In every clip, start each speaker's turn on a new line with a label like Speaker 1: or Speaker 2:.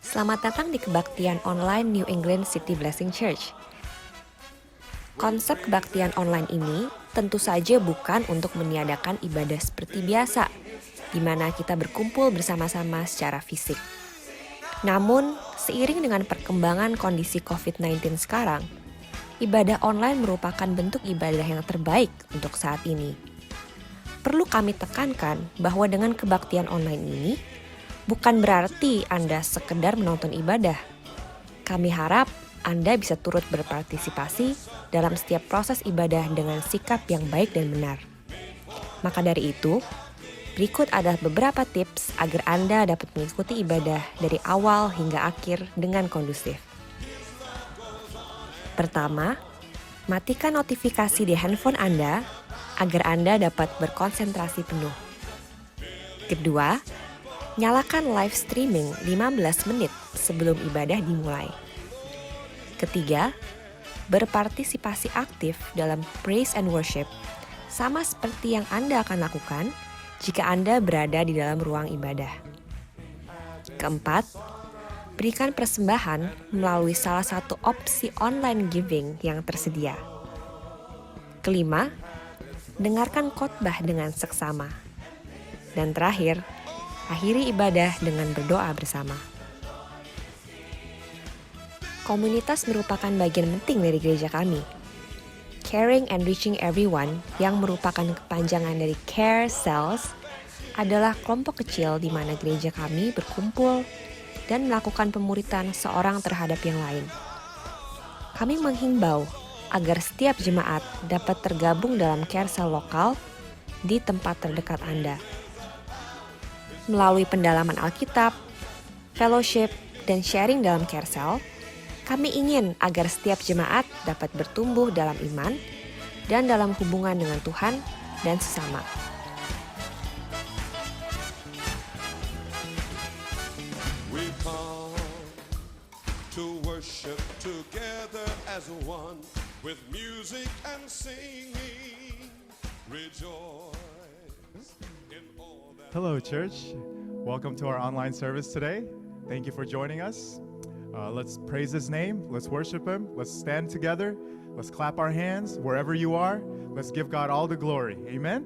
Speaker 1: Selamat datang di kebaktian online New England City Blessing Church. Konsep kebaktian online ini tentu saja bukan untuk meniadakan ibadah seperti biasa, di mana kita berkumpul bersama-sama secara fisik. Namun, seiring dengan perkembangan kondisi COVID-19 sekarang, ibadah online merupakan bentuk ibadah yang terbaik untuk saat ini. Perlu kami tekankan bahwa dengan kebaktian online ini, bukan berarti Anda sekedar menonton ibadah. Kami harap Anda bisa turut berpartisipasi dalam setiap proses ibadah dengan sikap yang baik dan benar. Maka dari itu, berikut adalah beberapa tips agar Anda dapat mengikuti ibadah dari awal hingga akhir dengan kondusif. Pertama, matikan notifikasi di handphone Anda agar Anda dapat berkonsentrasi penuh. Kedua, nyalakan live streaming 15 menit sebelum ibadah dimulai. Ketiga, berpartisipasi aktif dalam praise and worship, sama seperti yang Anda akan lakukan jika Anda berada di dalam ruang ibadah. Keempat, berikan persembahan melalui salah satu opsi online giving yang tersedia. Kelima, dengarkan khotbah dengan seksama. Dan terakhir, akhiri ibadah dengan berdoa bersama. Komunitas merupakan bagian penting dari gereja kami. Caring and Reaching Everyone, yang merupakan kepanjangan dari Care Cells, adalah kelompok kecil di mana gereja kami berkumpul dan melakukan pemuritan seorang terhadap yang lain. Kami menghimbau agar setiap jemaat dapat tergabung dalam Care Cell lokal di tempat terdekat Anda. Melalui pendalaman Alkitab, fellowship, dan sharing dalam Care Cell, kami ingin agar setiap jemaat dapat bertumbuh dalam iman dan dalam hubungan dengan Tuhan dan sesama.
Speaker 2: We come to worship together as one with music and singing. Rejoice in all that.
Speaker 3: Hello, church. Welcome to our online service today. Thank you for joining us. Let's praise His name. Let's worship Him. Let's stand together. Let's clap our hands wherever you are. Let's give God all the glory. Amen.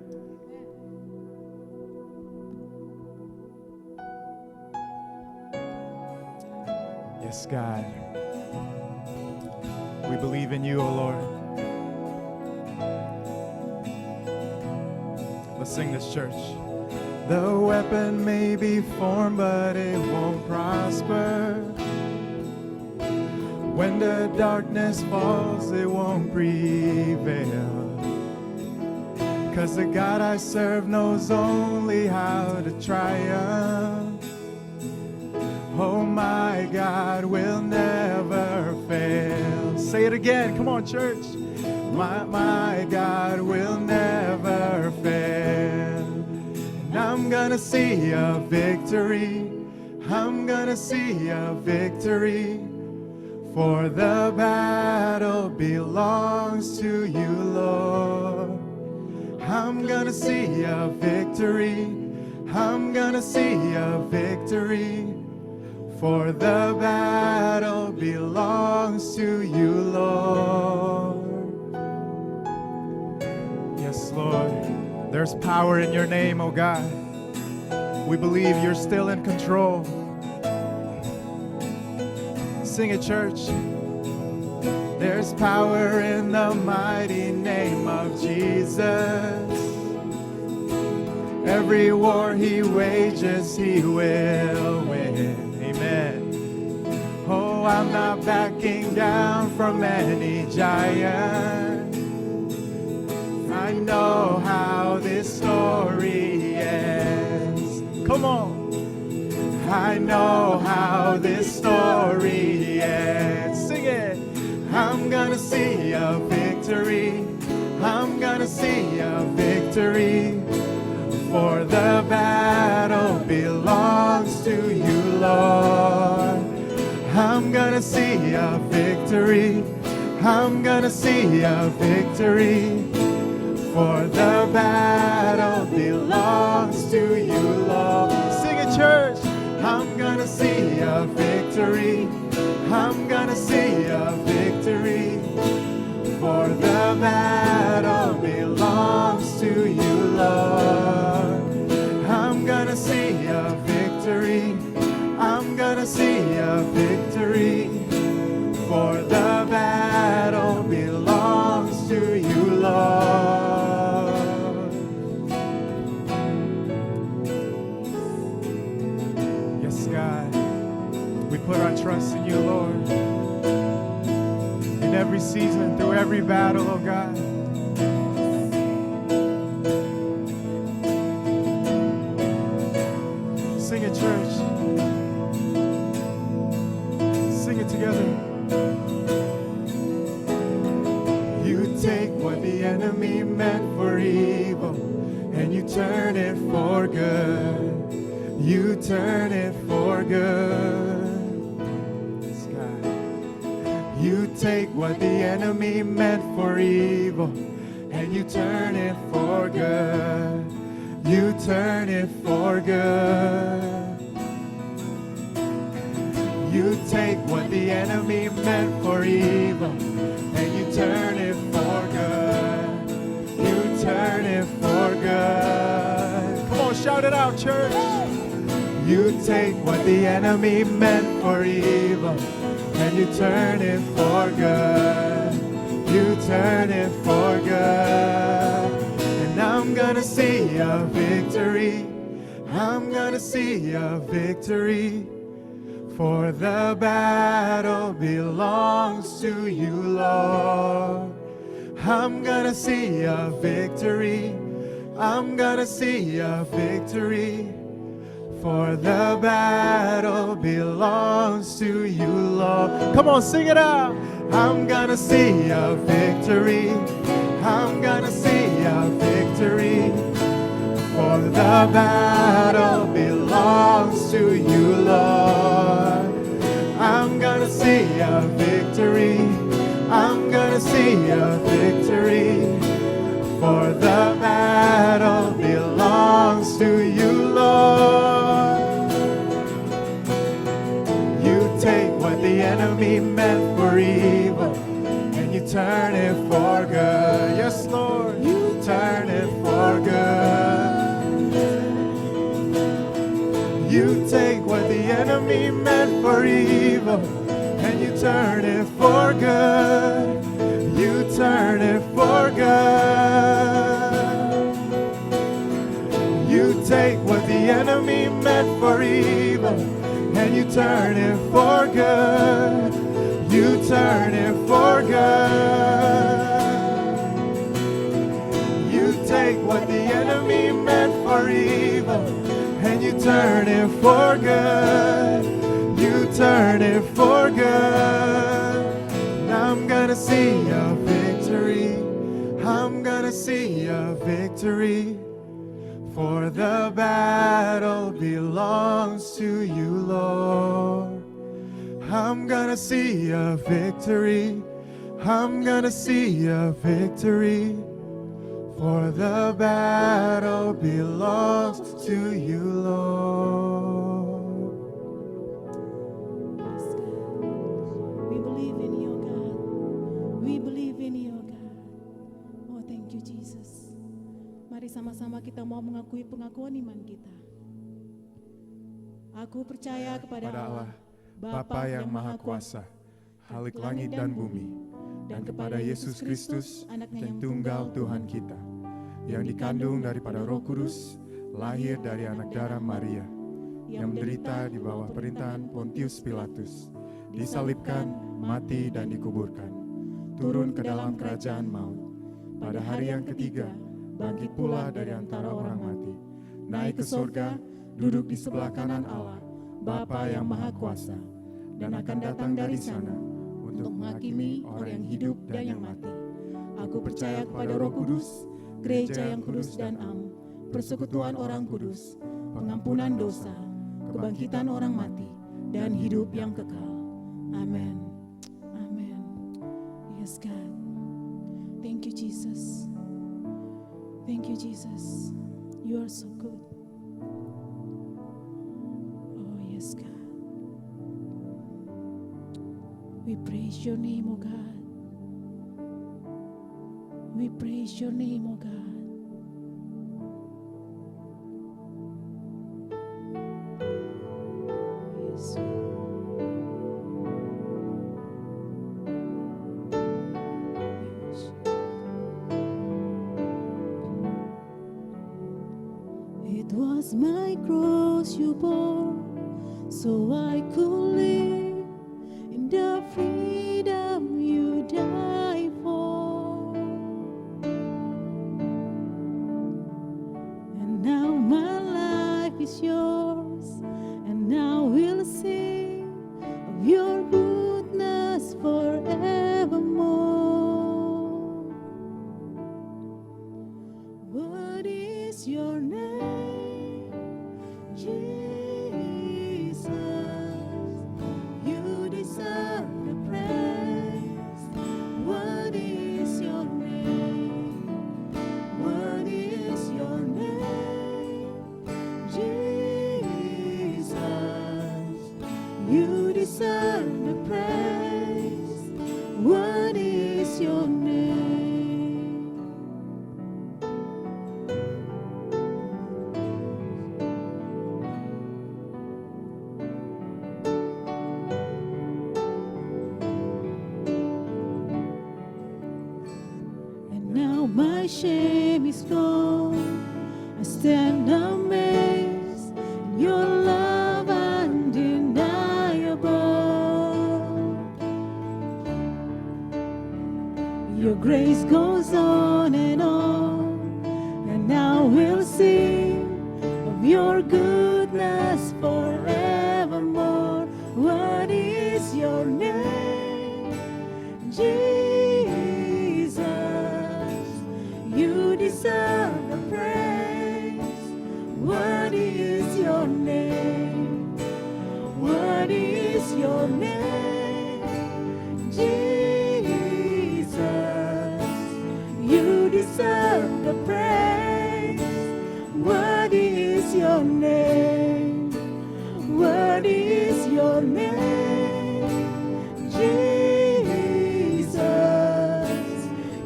Speaker 3: Yes, God. We believe in you, O Lord. Let's sing this, church. The weapon may be formed, but it won't prosper. When the darkness falls, it won't prevail. 'Cause the God I serve knows only how to triumph. Oh, my God will never fail. Say it again. Come on, church. My God will never fail. And I'm gonna see a victory. I'm gonna see a victory. For the battle belongs to you, Lord. I'm gonna see a victory. I'm gonna see a victory. For the battle belongs to you, Lord. Yes, Lord. There's power in your name, oh God. We believe you're still in control. Sing it, church. There's power in the mighty name of Jesus. Every war He wages, He will win. Amen. Oh, I'm not backing down from any giant. I know how this story ends. Come on. I know how this story ends. Sing it. I'm gonna see a victory. I'm gonna see a victory. For the battle belongs to you, Lord. I'm gonna see a victory. I'm gonna see a victory. For the battle belongs to you, Lord. Sing it, church. I'm gonna see a victory. I'm gonna see a victory. For the battle belongs to you, Lord. I'm gonna see a victory. I'm gonna see a victory. For the battle belongs to you, Lord. Yes, God, we put our trust in you, Lord. In every season, through every battle, oh God. Sing it, church. Sing it together. You take what the enemy meant for evil, and you turn it for good. You turn it for good. Yes, God. You take what the enemy meant for evil, and you turn it for good. You turn it for good. You take what the enemy meant for evil, and you turn it for good. You turn it for good. Come on, shout it out, church. You take what the enemy meant for evil, and you turn it for good. You turn it for good. And I'm gonna see a victory. I'm gonna see a victory. For the battle belongs to you, Lord. I'm gonna see a victory. I'm gonna see a victory. For the battle belongs to you, Lord. Come on, sing it out. I'm gonna see a victory. I'm gonna see a victory. For the battle belongs to you, Lord. I'm gonna see a victory. I'm gonna see a victory. For the battle belongs to you, Lord. You take what the enemy meant for evil, and you turn it for good. Yes, Lord, you turn it for good. You take what the enemy meant for evil, and you turn it for good. You turn it for good. You take what the enemy meant for evil, and you turn it for good. You turn it for good. You take what the enemy meant for evil, and you turn it for good. You turn it for good. And I'm gonna see a victory. I'm gonna see a victory. For the battle belongs to you, Lord. I'm gonna see a victory. I'm gonna see a victory. For the battle belongs to you, Lord.
Speaker 4: Yes, God. We believe in you, God. We believe in you, God. Oh, thank you, Jesus. Mari sama-sama kita mau mengakui pengakuan iman kita. Aku percaya kepada Allah,
Speaker 3: Bapa yang Maha Kuasa, Khalik langit dan bumi, dan kepada Yesus Kristus, yang tunggal Tuhan kita, yang dikandung daripada Roh Kudus, lahir dari anak darah Maria, yang menderita di bawah pemerintahan Pontius Pilatus, disalibkan, mati dan dikuburkan, turun ke dalam kerajaan maut, pada hari yang ketiga, bangkit pula dari antara orang mati, naik ke surga, duduk di sebelah kanan Allah, Bapa yang Maha Kuasa, dan akan datang dari sana untuk menghakimi orang yang hidup dan yang mati. Aku percaya kepada Roh Kudus, gereja yang kudus dan am, persekutuan orang kudus, pengampunan dosa, kebangkitan orang mati, dan hidup yang kekal. Amin. Amin. Yes, God. Thank you, Jesus. Thank you, Jesus. You are so good. Oh, yes.
Speaker 4: We praise your name, O God. We praise your name, O God. Yes. Yes. It was my cross you bore, so I could live in the freedom you died for. And now my life is yours, and now we'll sing of your goodness forevermore. What is your name, Jesus? You deserve the praise. What is your name? What is your name, Jesus? You deserve the praise. What is your name? And now my shame is gone. I stand amazed in your love undeniable. Your grace goes on, and now we'll sing of your goodness forevermore. What is your name, Jesus? You deserve the praise. What is your name? What is your name, Jesus? You deserve the praise. What is your name? What is your name, Jesus?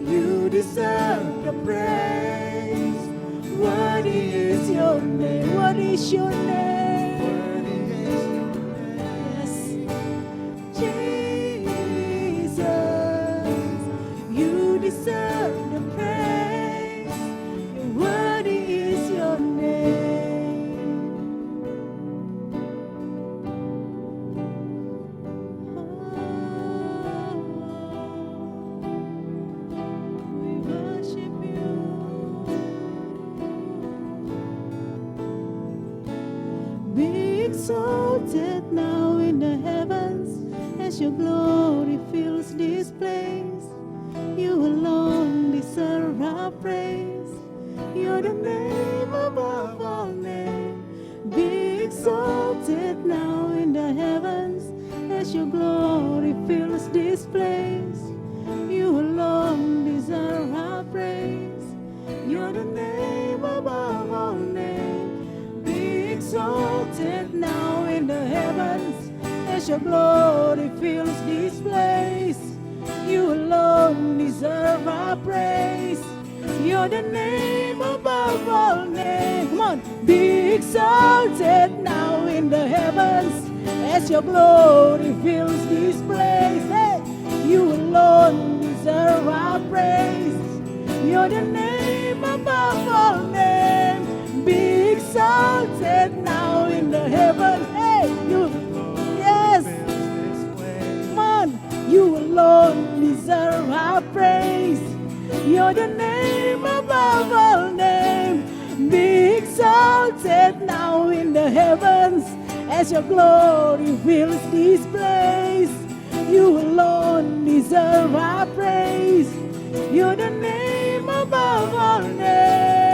Speaker 4: You deserve the praise. What is your name? What is your name? Yes, Jesus. You deserve the praise. What is your name? We worship you. Be exalted now in the heavens as your glory fills this place. You alone deserve our praise. You're the name above all names. Be exalted now in the heavens as your glory fills this place. You alone deserve our praise. You're the name above all names. Be exalted now in the heavens as your glory fills this place. You alone deserve our praise. You're the name above all names. Come on, be exalted now in the heavens as your glory fills this place. Hey, you alone deserve our praise. You're the name above all names. Be exalted now in the heavens. Hey, you, yes, come on, you alone deserve our praise. You're the name above all names. Be exalted now in the heavens as your glory fills this place. You alone deserve our praise. You're the name above all names.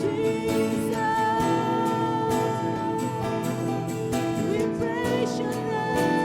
Speaker 4: Jesus, we praise your name.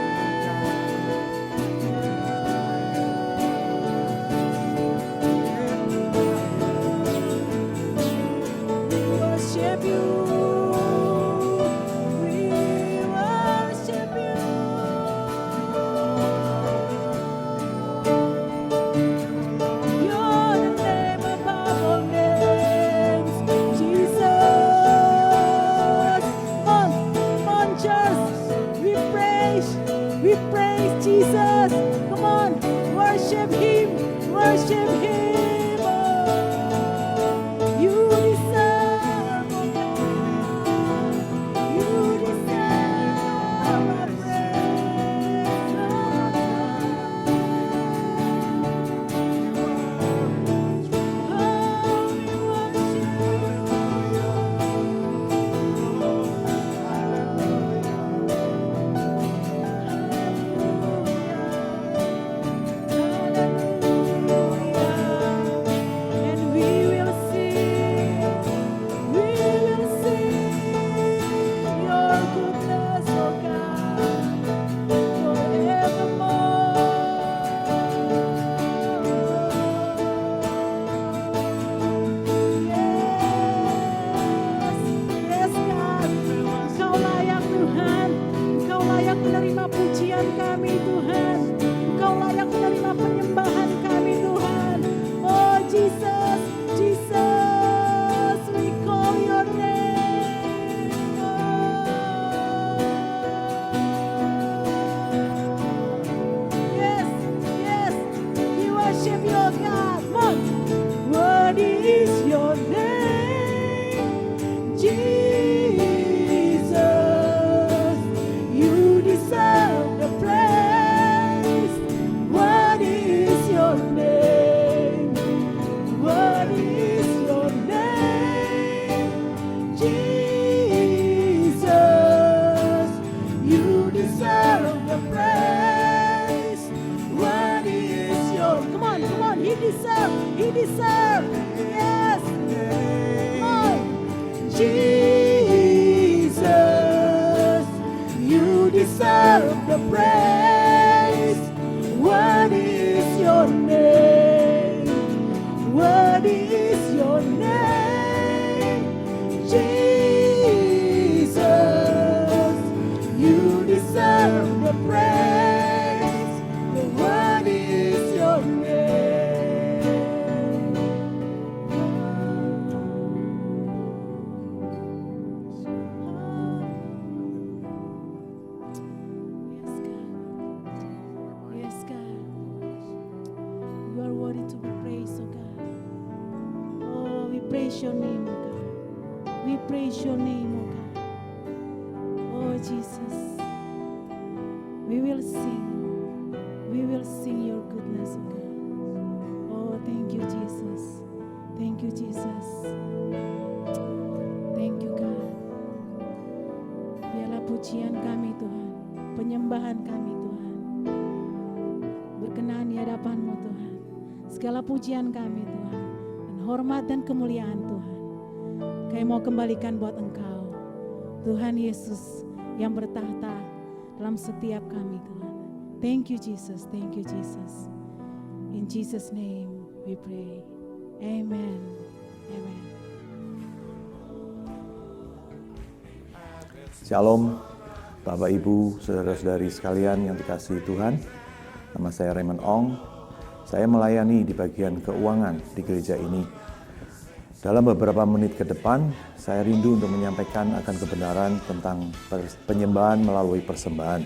Speaker 4: worship Him, worship Him. Oh, you deserve, oh God, you deserve our praise, oh and we will sing your goodness, oh God, forevermore. Yes, God, Engkau layak Tuhan, Engkau layak menerima pujian kami Tuhan, Engkau layak menerima penyembahan kami Tuhan. Oh Jesus, Jesus, we call your name. Yes, yes, we worship your God. Come on. Worthy is your name, Jesus. You deserve the praise. Worthy is your name. Worthy is your name, Jesus. You deserve the praise. Worthy is your. Come on, come on. He deserves. He deserves. Yes. Come on. Jesus, you deserve the praise. Worthy is your name. Worthy is your name, Jesus. You deserve the praise. Worthy is your name. Yes, God. Yes, God. You are worthy to be praised, oh God. Oh, we praise your name, oh God. We praise your name, oh God. Oh, Jesus. We will sing. We will sing your goodness, oh God. Oh, thank you, Jesus. Thank you, Jesus. Thank you, God. Biarlah pujian kami, Tuhan. Penyembahan kami, Tuhan. Berkenan di hadapan-Mu, Tuhan. Segala pujian kami, Tuhan. Dan hormat dan kemuliaan, Tuhan. Kami mau kembalikan buat Engkau. Tuhan Yesus yang bertahta dalam setiap kami, Tuhan. Thank you, Jesus. Thank you, Jesus. In Jesus' name we pray. Amen. Amen.
Speaker 5: Shalom, Bapak Ibu, saudara-saudari sekalian yang dikasihi Tuhan. Nama saya Raymond Ong. Saya melayani di bagian keuangan di gereja ini. Dalam beberapa menit ke depan, saya rindu untuk menyampaikan akan kebenaran tentang penyembahan melalui persembahan.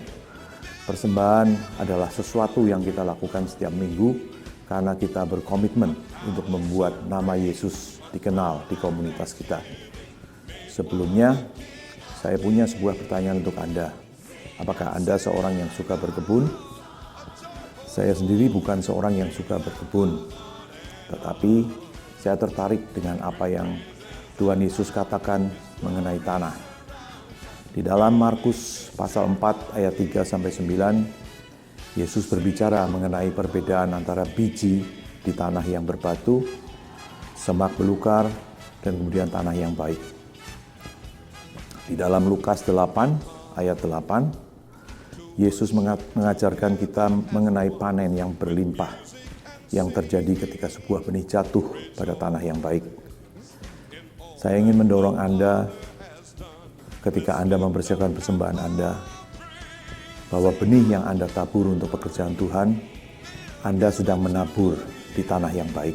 Speaker 5: Persembahan adalah sesuatu yang kita lakukan setiap minggu karena kita berkomitmen untuk membuat nama Yesus dikenal di komunitas kita. Sebelumnya, saya punya sebuah pertanyaan untuk Anda. Apakah Anda seorang yang suka berkebun? Saya sendiri bukan seorang yang suka berkebun, tetapi saya tertarik dengan apa yang Tuhan Yesus katakan mengenai tanah. Di dalam Markus pasal 4 ayat 3-9, Yesus berbicara mengenai perbedaan antara biji di tanah yang berbatu, semak belukar, dan kemudian tanah yang baik. Di dalam Lukas 8 ayat 8, Yesus mengajarkan kita mengenai panen yang berlimpah yang terjadi ketika sebuah benih jatuh pada tanah yang baik. Saya ingin mendorong Anda ketika Anda mempersiapkan persembahan Anda, bahwa benih yang Anda tabur untuk pekerjaan Tuhan, Anda sedang menabur di tanah yang baik.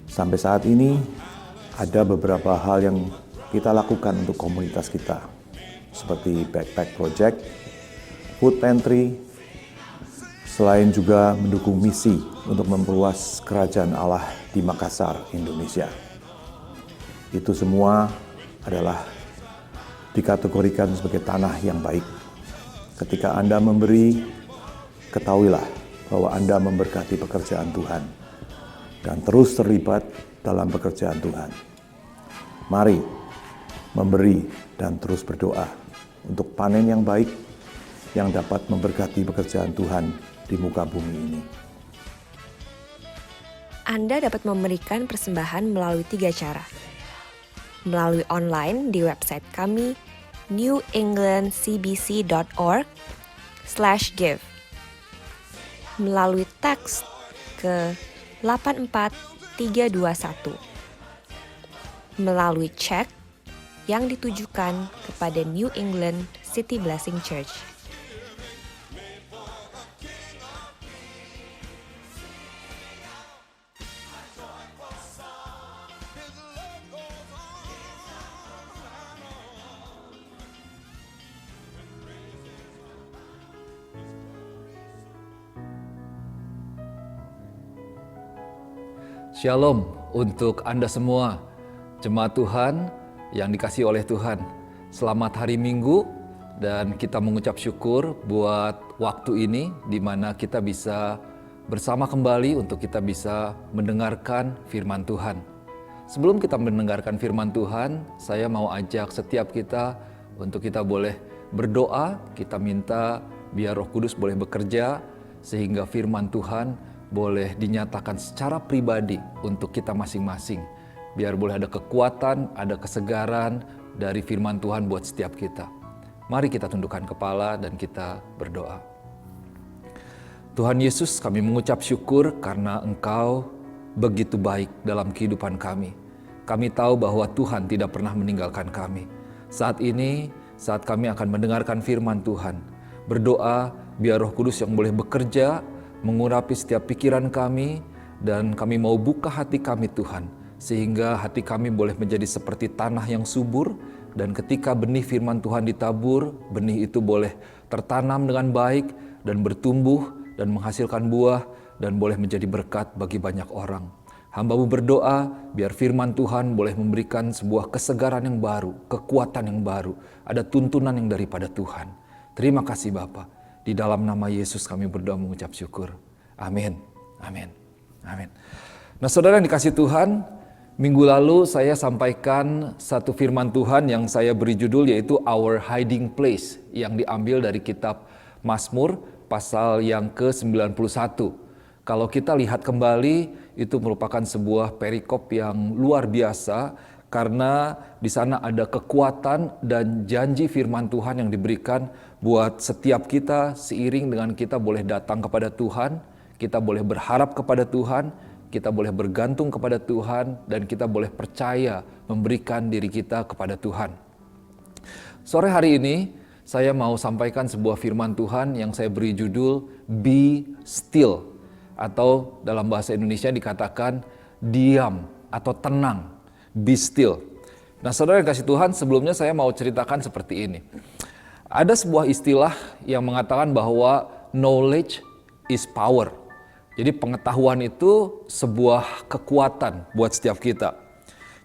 Speaker 5: Sampai saat ini, ada beberapa hal yang kita lakukan untuk komunitas kita, seperti backpack project, food pantry, selain juga mendukung misi untuk memperluas kerajaan Allah di Makassar, Indonesia. Itu semua adalah dikategorikan sebagai tanah yang baik. Ketika Anda memberi, ketahuilah bahwa Anda memberkati pekerjaan Tuhan dan terus terlibat dalam pekerjaan Tuhan. Mari memberi dan terus berdoa untuk panen yang baik yang dapat memberkati pekerjaan Tuhan di muka bumi ini.
Speaker 1: Anda dapat memberikan persembahan melalui 3 cara. Melalui online di website kami newenglandcbc.org/give. Melalui teks ke 84321. Melalui cek yang ditujukan kepada New England City Blessing Church.
Speaker 6: Shalom untuk Anda semua, jemaat Tuhan yang dikasihi oleh Tuhan. Selamat hari Minggu dan kita mengucap syukur buat waktu ini di mana kita bisa bersama kembali untuk kita bisa mendengarkan firman Tuhan. Sebelum kita mendengarkan firman Tuhan, saya mau ajak setiap kita untuk kita boleh berdoa, kita minta biar Roh Kudus boleh bekerja sehingga firman Tuhan boleh dinyatakan secara pribadi untuk kita masing-masing. Biar boleh ada kekuatan, ada kesegaran dari firman Tuhan buat setiap kita. Mari kita tundukkan kepala dan kita berdoa. Tuhan Yesus, kami mengucap syukur karena Engkau begitu baik dalam kehidupan kami. Kami tahu bahwa Tuhan tidak pernah meninggalkan kami. Saat ini, saat kami akan mendengarkan firman Tuhan, berdoa biar Roh Kudus yang boleh bekerja, mengurapi setiap pikiran kami, dan kami mau buka hati kami Tuhan, sehingga hati kami boleh menjadi seperti tanah yang subur, dan ketika benih firman Tuhan ditabur, benih itu boleh tertanam dengan baik, dan bertumbuh, dan menghasilkan buah, dan boleh menjadi berkat bagi banyak orang. Hamba-Mu berdoa, biar firman Tuhan boleh memberikan sebuah kesegaran yang baru, kekuatan yang baru, ada tuntunan yang daripada Tuhan. Terima kasih Bapa. Di dalam nama Yesus kami berdoa mengucap syukur. Amin. Amin. Amin. Nah saudara yang dikasih Tuhan, minggu lalu saya sampaikan satu firman Tuhan yang saya beri judul yaitu Our Hiding Place yang diambil dari kitab Mazmur pasal yang ke-91. Kalau kita lihat kembali itu merupakan sebuah perikop yang luar biasa karena di sana ada kekuatan dan janji firman Tuhan yang diberikan buat setiap kita seiring dengan kita boleh datang kepada Tuhan, kita boleh berharap kepada Tuhan, kita boleh bergantung kepada Tuhan, dan kita boleh percaya memberikan diri kita kepada Tuhan. Sore hari ini saya mau sampaikan sebuah firman Tuhan yang saya beri judul Be Still, atau dalam bahasa Indonesia dikatakan diam atau tenang. Be still. Nah saudara yang kasih Tuhan, sebelumnya saya mau ceritakan seperti ini. Ada sebuah istilah yang mengatakan bahwa knowledge is power. Jadi pengetahuan itu sebuah kekuatan buat setiap kita.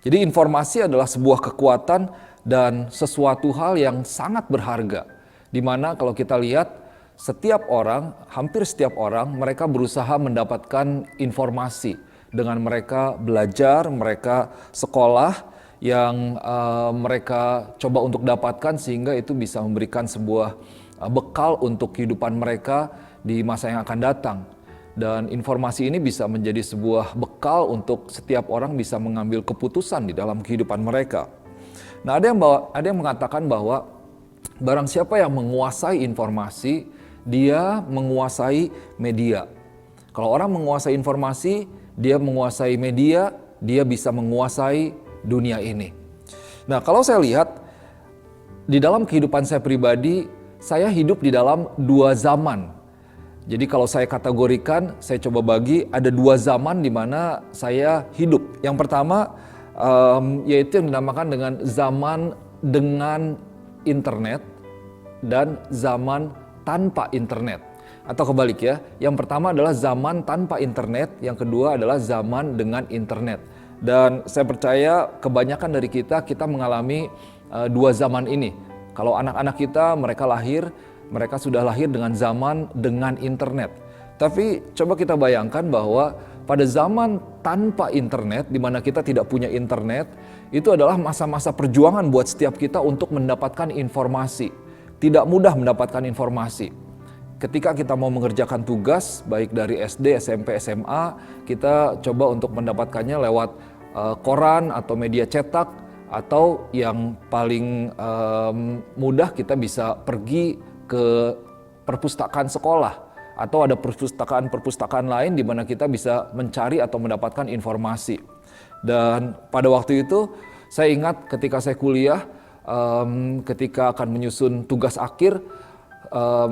Speaker 6: Jadi informasi adalah sebuah kekuatan dan sesuatu hal yang sangat berharga. Dimana kalau kita lihat setiap orang, hampir setiap orang, mereka berusaha mendapatkan informasi. Dengan mereka belajar, mereka sekolah yang mereka coba untuk dapatkan sehingga itu bisa memberikan sebuah bekal untuk kehidupan mereka di masa yang akan datang. Dan informasi ini bisa menjadi sebuah bekal untuk setiap orang bisa mengambil keputusan di dalam kehidupan mereka. Nah ada yang mengatakan bahwa barang siapa yang menguasai informasi, dia menguasai media. Kalau orang menguasai informasi, dia menguasai media, dia bisa menguasai dunia ini. Nah, kalau saya lihat di dalam kehidupan saya pribadi, saya hidup di dalam 2 zaman. Jadi kalau saya kategorikan, saya coba bagi ada 2 zaman di mana saya hidup. Yang pertama yaitu yang dinamakan dengan zaman dengan internet dan zaman tanpa internet. Atau kebalik ya, yang pertama adalah zaman tanpa internet, yang kedua adalah zaman dengan internet. Dan saya percaya kebanyakan dari kita mengalami dua zaman ini. Kalau anak-anak kita, mereka sudah lahir dengan zaman dengan internet. Tapi coba kita bayangkan bahwa pada zaman tanpa internet, di mana kita tidak punya internet, itu adalah masa-masa perjuangan buat setiap kita untuk mendapatkan informasi. Tidak mudah mendapatkan informasi. Ketika kita mau mengerjakan tugas, baik dari SD, SMP, SMA, kita coba untuk mendapatkannya lewat koran atau media cetak, atau yang paling mudah kita bisa pergi ke perpustakaan sekolah, atau ada perpustakaan lain di mana kita bisa mencari atau mendapatkan informasi. Dan pada waktu itu saya ingat ketika saya kuliah, ketika akan menyusun tugas akhir,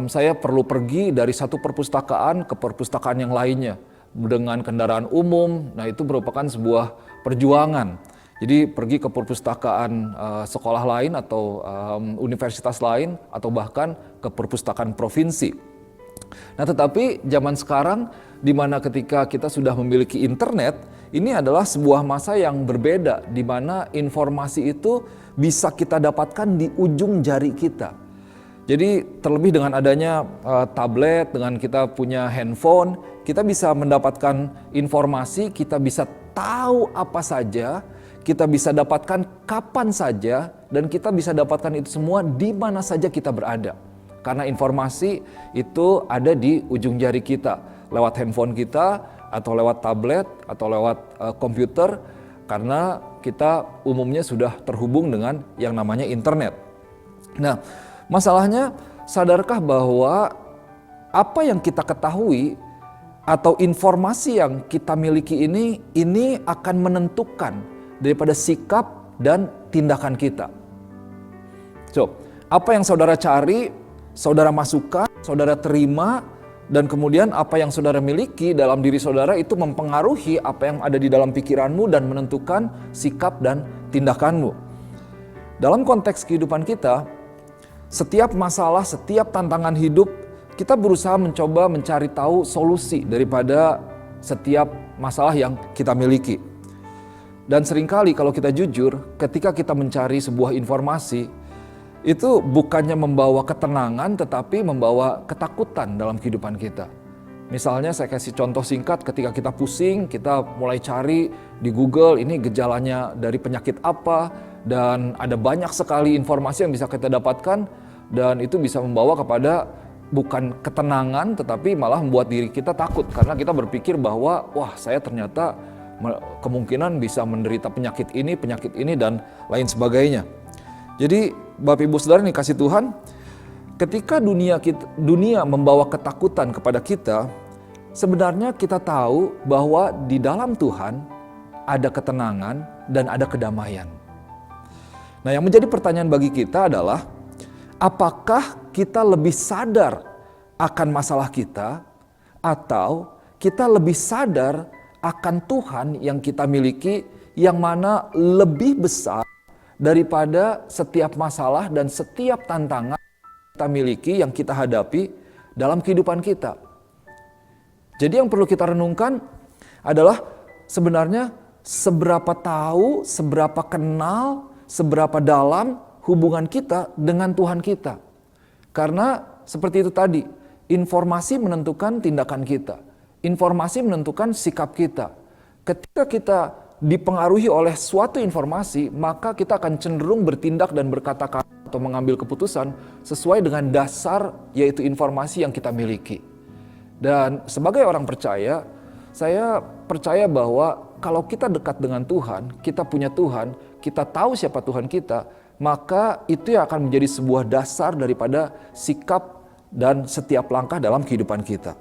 Speaker 6: saya perlu pergi dari satu perpustakaan ke perpustakaan yang lainnya dengan kendaraan umum. Nah, itu merupakan sebuah perjuangan. Jadi pergi ke perpustakaan sekolah lain atau universitas lain, atau bahkan ke perpustakaan provinsi. Nah, tetapi zaman sekarang di mana ketika kita sudah memiliki internet, ini adalah sebuah masa yang berbeda, di mana informasi itu bisa kita dapatkan di ujung jari kita. Jadi terlebih dengan adanya tablet, dengan kita punya handphone, kita bisa mendapatkan informasi, kita bisa tahu apa saja, kita bisa dapatkan kapan saja, dan kita bisa dapatkan itu semua di mana saja kita berada. Karena informasi itu ada di ujung jari kita, lewat handphone kita, atau lewat tablet, atau lewat komputer, karena kita umumnya sudah terhubung dengan yang namanya internet. Nah, masalahnya, sadarkah bahwa apa yang kita ketahui atau informasi yang kita miliki ini akan menentukan daripada sikap dan tindakan kita. So, apa yang saudara cari, saudara masukkan, saudara terima, dan kemudian apa yang saudara miliki dalam diri saudara itu mempengaruhi apa yang ada di dalam pikiranmu dan menentukan sikap dan tindakanmu. Dalam konteks kehidupan kita, setiap masalah, setiap tantangan hidup, kita berusaha mencoba mencari tahu solusi daripada setiap masalah yang kita miliki. Dan seringkali kalau kita jujur, ketika kita mencari sebuah informasi, itu bukannya membawa ketenangan, tetapi membawa ketakutan dalam kehidupan kita. Misalnya saya kasih contoh singkat, ketika kita pusing, kita mulai cari di Google, ini gejalanya dari penyakit apa, dan ada banyak sekali informasi yang bisa kita dapatkan, dan itu bisa membawa kepada bukan ketenangan, tetapi malah membuat diri kita takut, karena kita berpikir bahwa, wah, saya ternyata kemungkinan bisa menderita penyakit ini, dan lain sebagainya. Jadi Bapak Ibu Saudara yang dikasih Tuhan, ketika dunia membawa ketakutan kepada kita, sebenarnya kita tahu bahwa di dalam Tuhan ada ketenangan dan ada kedamaian. Nah, yang menjadi pertanyaan bagi kita adalah, apakah kita lebih sadar akan masalah kita, atau kita lebih sadar akan Tuhan yang kita miliki, yang mana lebih besar daripada setiap masalah dan setiap tantangan kita miliki yang kita hadapi dalam kehidupan kita. Jadi yang perlu kita renungkan adalah sebenarnya seberapa tahu, seberapa kenal, seberapa dalam hubungan kita dengan Tuhan kita. Karena seperti itu tadi, informasi menentukan tindakan kita. Informasi menentukan sikap kita. Ketika kita dipengaruhi oleh suatu informasi, maka kita akan cenderung bertindak dan berkata-kata atau mengambil keputusan sesuai dengan dasar, yaitu informasi yang kita miliki. Dan sebagai orang percaya, saya percaya bahwa kalau kita dekat dengan Tuhan, kita punya Tuhan, kita tahu siapa Tuhan kita, maka itu yang akan menjadi sebuah dasar daripada sikap dan setiap langkah dalam kehidupan kita.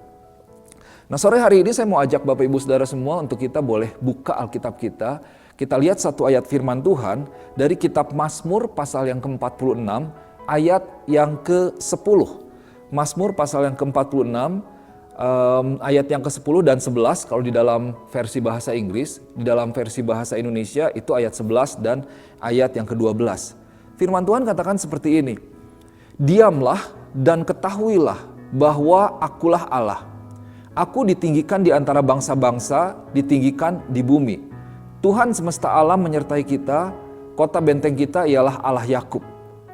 Speaker 6: Nah, sore hari ini saya mau ajak Bapak Ibu Saudara semua untuk kita boleh buka Alkitab kita. Kita lihat satu ayat firman Tuhan dari kitab Mazmur pasal yang ke-46 ayat yang ke-10. Mazmur pasal yang ke-46 ayat yang ke-10 dan 11 kalau di dalam versi bahasa Inggris. Di dalam versi bahasa Indonesia itu ayat 11 dan ayat yang ke-12. Firman Tuhan katakan seperti ini. Diamlah dan ketahuilah bahwa akulah Allah. Aku ditinggikan di antara bangsa-bangsa, ditinggikan di bumi. Tuhan semesta alam menyertai kita, kota benteng kita ialah Allah Yakub.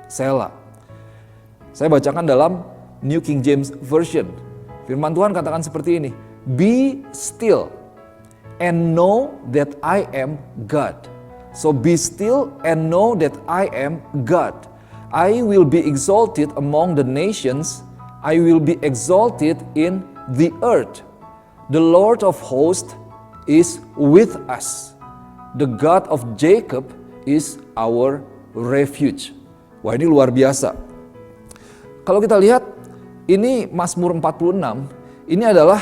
Speaker 6: Sela. Saya bacakan dalam New King James Version. Firman Tuhan katakan seperti ini. Be still and know that I am God. So be still and know that I am God. I will be exalted among the nations. I will be exalted in the earth. The Lord of hosts is with us. The God of Jacob is our refuge. Wah, ini luar biasa. Kalau kita lihat, ini Mazmur 46, ini adalah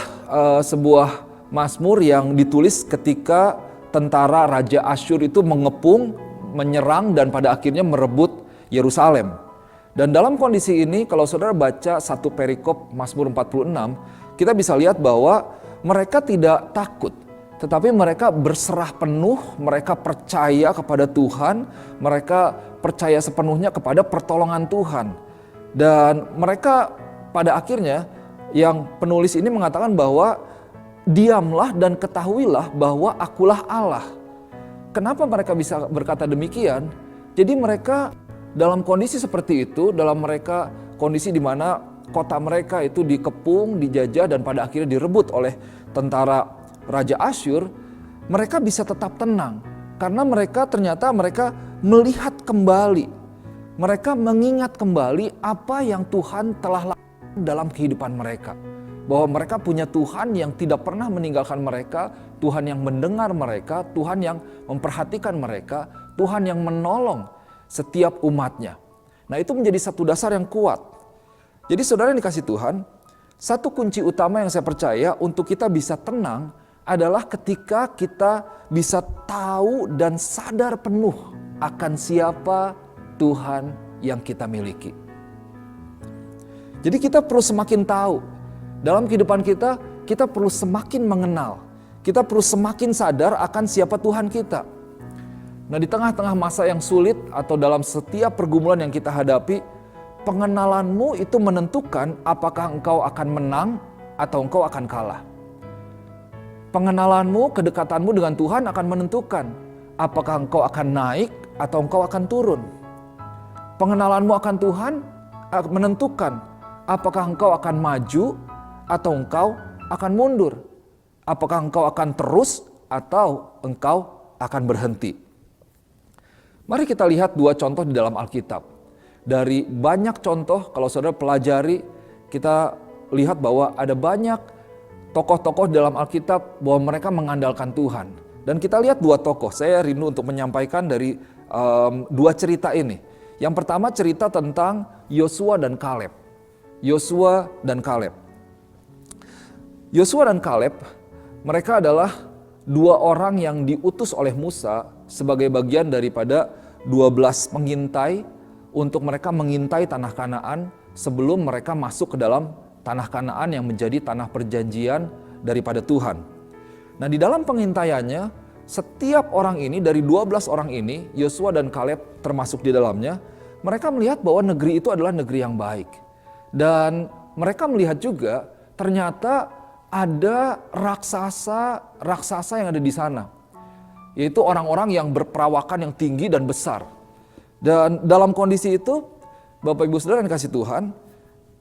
Speaker 6: sebuah Mazmur yang ditulis ketika tentara Raja Asyur itu mengepung, menyerang, dan pada akhirnya merebut Yerusalem. Dan dalam kondisi ini, kalau saudara baca satu perikop Mazmur 46, kita bisa lihat bahwa mereka tidak takut, tetapi mereka berserah penuh, mereka percaya kepada Tuhan, mereka percaya sepenuhnya kepada pertolongan Tuhan. Dan mereka pada akhirnya, yang penulis ini mengatakan bahwa diamlah dan ketahuilah bahwa akulah Allah. Kenapa mereka bisa berkata demikian? Jadi mereka dalam kondisi seperti itu, dalam mereka kondisi di mana kota mereka itu dikepung, dijajah, dan pada akhirnya direbut oleh tentara Raja Asyur, mereka bisa tetap tenang. Karena mereka ternyata mereka melihat kembali, mereka mengingat kembali apa yang Tuhan telah lakukan dalam kehidupan mereka. Bahwa mereka punya Tuhan yang tidak pernah meninggalkan mereka, Tuhan yang mendengar mereka, Tuhan yang memperhatikan mereka, Tuhan yang menolong setiap umatnya. Nah, itu menjadi satu dasar yang kuat. Jadi saudara yang dikasih Tuhan, satu kunci utama yang saya percaya untuk kita bisa tenang adalah ketika kita bisa tahu dan sadar penuh akan siapa Tuhan yang kita miliki. Jadi kita perlu semakin tahu. Dalam kehidupan kita, kita perlu semakin mengenal. Kita perlu semakin sadar akan siapa Tuhan kita. Nah, di tengah-tengah masa yang sulit atau dalam setiap pergumulan yang kita hadapi, pengenalanmu itu menentukan apakah engkau akan menang atau engkau akan kalah. Pengenalanmu, kedekatanmu dengan Tuhan akan menentukan apakah engkau akan naik atau engkau akan turun. Pengenalanmu akan Tuhan menentukan apakah engkau akan maju atau engkau akan mundur. Apakah engkau akan terus atau engkau akan berhenti. Mari kita lihat dua contoh di dalam Alkitab. Dari banyak contoh, kalau saudara pelajari, kita lihat bahwa ada banyak tokoh-tokoh dalam Alkitab bahwa mereka mengandalkan Tuhan. Dan kita lihat dua tokoh, saya rindu untuk menyampaikan dari dua cerita ini. Yang pertama cerita tentang Yosua dan Kaleb. Yosua dan Kaleb. Yosua dan Kaleb, mereka adalah dua orang yang diutus oleh Musa sebagai bagian daripada 12 pengintai untuk mereka mengintai tanah Kanaan sebelum mereka masuk ke dalam tanah Kanaan yang menjadi tanah perjanjian daripada Tuhan. Nah, di dalam pengintaiannya, setiap orang ini, dari 12 orang ini, Yosua dan Kaleb termasuk di dalamnya, mereka melihat bahwa negeri itu adalah negeri yang baik. Dan mereka melihat juga ternyata ada raksasa yang ada di sana. Yaitu orang-orang yang berperawakan yang tinggi dan besar. Dan dalam kondisi itu, Bapak Ibu Saudara yang dikasih Tuhan,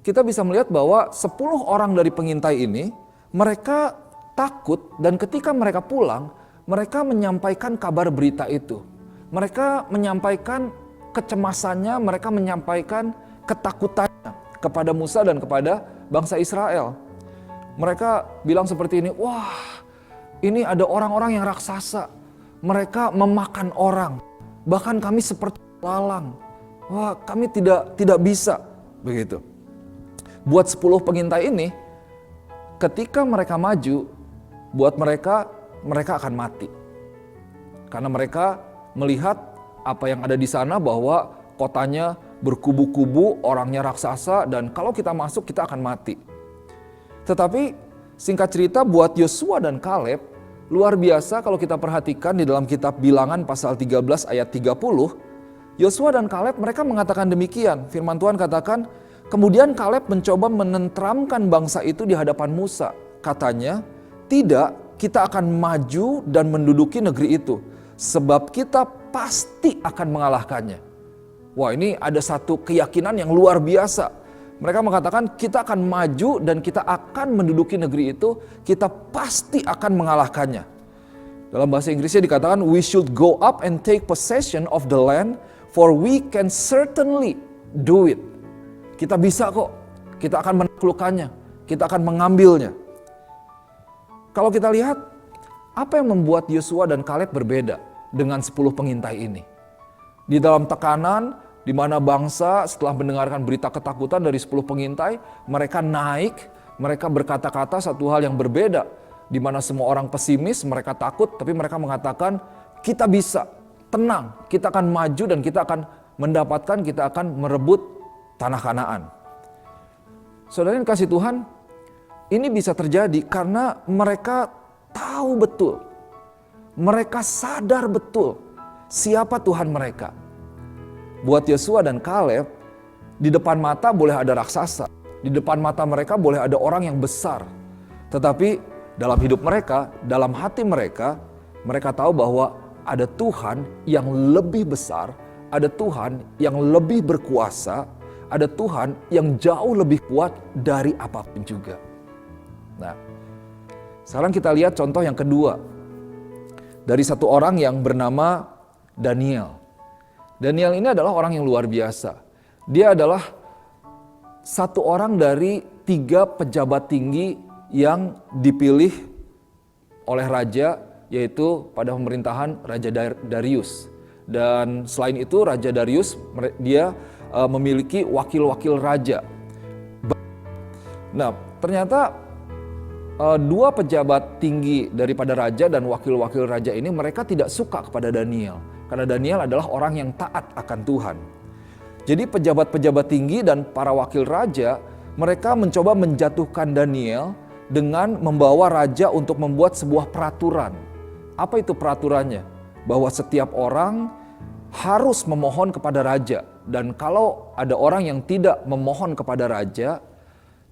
Speaker 6: kita bisa melihat bahwa 10 orang dari pengintai ini, mereka takut dan ketika mereka pulang, mereka menyampaikan kabar berita itu. Mereka menyampaikan kecemasannya, mereka menyampaikan ketakutannya kepada Musa dan kepada bangsa Israel. Mereka bilang seperti ini, wah ini ada orang-orang yang raksasa. Mereka memakan orang, bahkan kami seperti lalang. Wah, kami tidak bisa. Begitu. Buat 10 pengintai ini, ketika mereka maju, buat mereka akan mati. Karena mereka melihat apa yang ada di sana bahwa kotanya berkubu-kubu, orangnya raksasa, dan kalau kita masuk kita akan mati. Tetapi singkat cerita buat Yosua dan Kaleb, luar biasa kalau kita perhatikan di dalam kitab Bilangan pasal 13 ayat 30, Yosua dan Kaleb mereka mengatakan demikian. Firman Tuhan katakan, Kemudian Kaleb mencoba menenteramkan bangsa itu di hadapan Musa. Katanya, tidak, kita akan maju dan menduduki negeri itu, sebab kita pasti akan mengalahkannya. Wah, ini ada satu keyakinan yang luar biasa. Mereka mengatakan kita akan maju dan kita akan menduduki negeri itu, kita pasti akan mengalahkannya. Dalam bahasa Inggrisnya dikatakan, we should go up and take possession of the land, for we can certainly do it. Kita bisa kok, kita akan menaklukkannya, kita akan mengambilnya. Kalau kita lihat, apa yang membuat Yosua dan Kaleb berbeda dengan 10 pengintai ini? Di dalam tekanan, di mana bangsa setelah mendengarkan berita ketakutan dari 10 pengintai, mereka naik, mereka berkata-kata satu hal yang berbeda. Di mana semua orang pesimis, mereka takut, tapi mereka mengatakan, kita bisa, tenang, kita akan maju dan kita akan mendapatkan, kita akan merebut tanah Kanaan. Saudara yang kasih Tuhan, ini bisa terjadi karena mereka tahu betul, mereka sadar betul siapa Tuhan mereka. Buat Yosua dan Kaleb, di depan mata boleh ada raksasa, di depan mata mereka boleh ada orang yang besar. Tetapi dalam hidup mereka, dalam hati mereka, mereka tahu bahwa ada Tuhan yang lebih besar, ada Tuhan yang lebih berkuasa, ada Tuhan yang jauh lebih kuat dari apapun juga. Nah, sekarang kita lihat contoh yang kedua. Dari satu orang yang bernama Daniel. Daniel ini adalah orang yang luar biasa. Dia adalah satu orang dari 3 pejabat tinggi yang dipilih oleh raja, yaitu pada pemerintahan Raja Darius. Dan selain itu Raja Darius, dia memiliki wakil-wakil raja. Nah, ternyata 2 pejabat tinggi daripada raja dan wakil-wakil raja ini mereka tidak suka kepada Daniel. Karena Daniel adalah orang yang taat akan Tuhan. Jadi pejabat-pejabat tinggi dan para wakil raja, mereka mencoba menjatuhkan Daniel dengan membawa raja untuk membuat sebuah peraturan. Apa itu peraturannya? Bahwa setiap orang harus memohon kepada raja. Dan kalau ada orang yang tidak memohon kepada raja,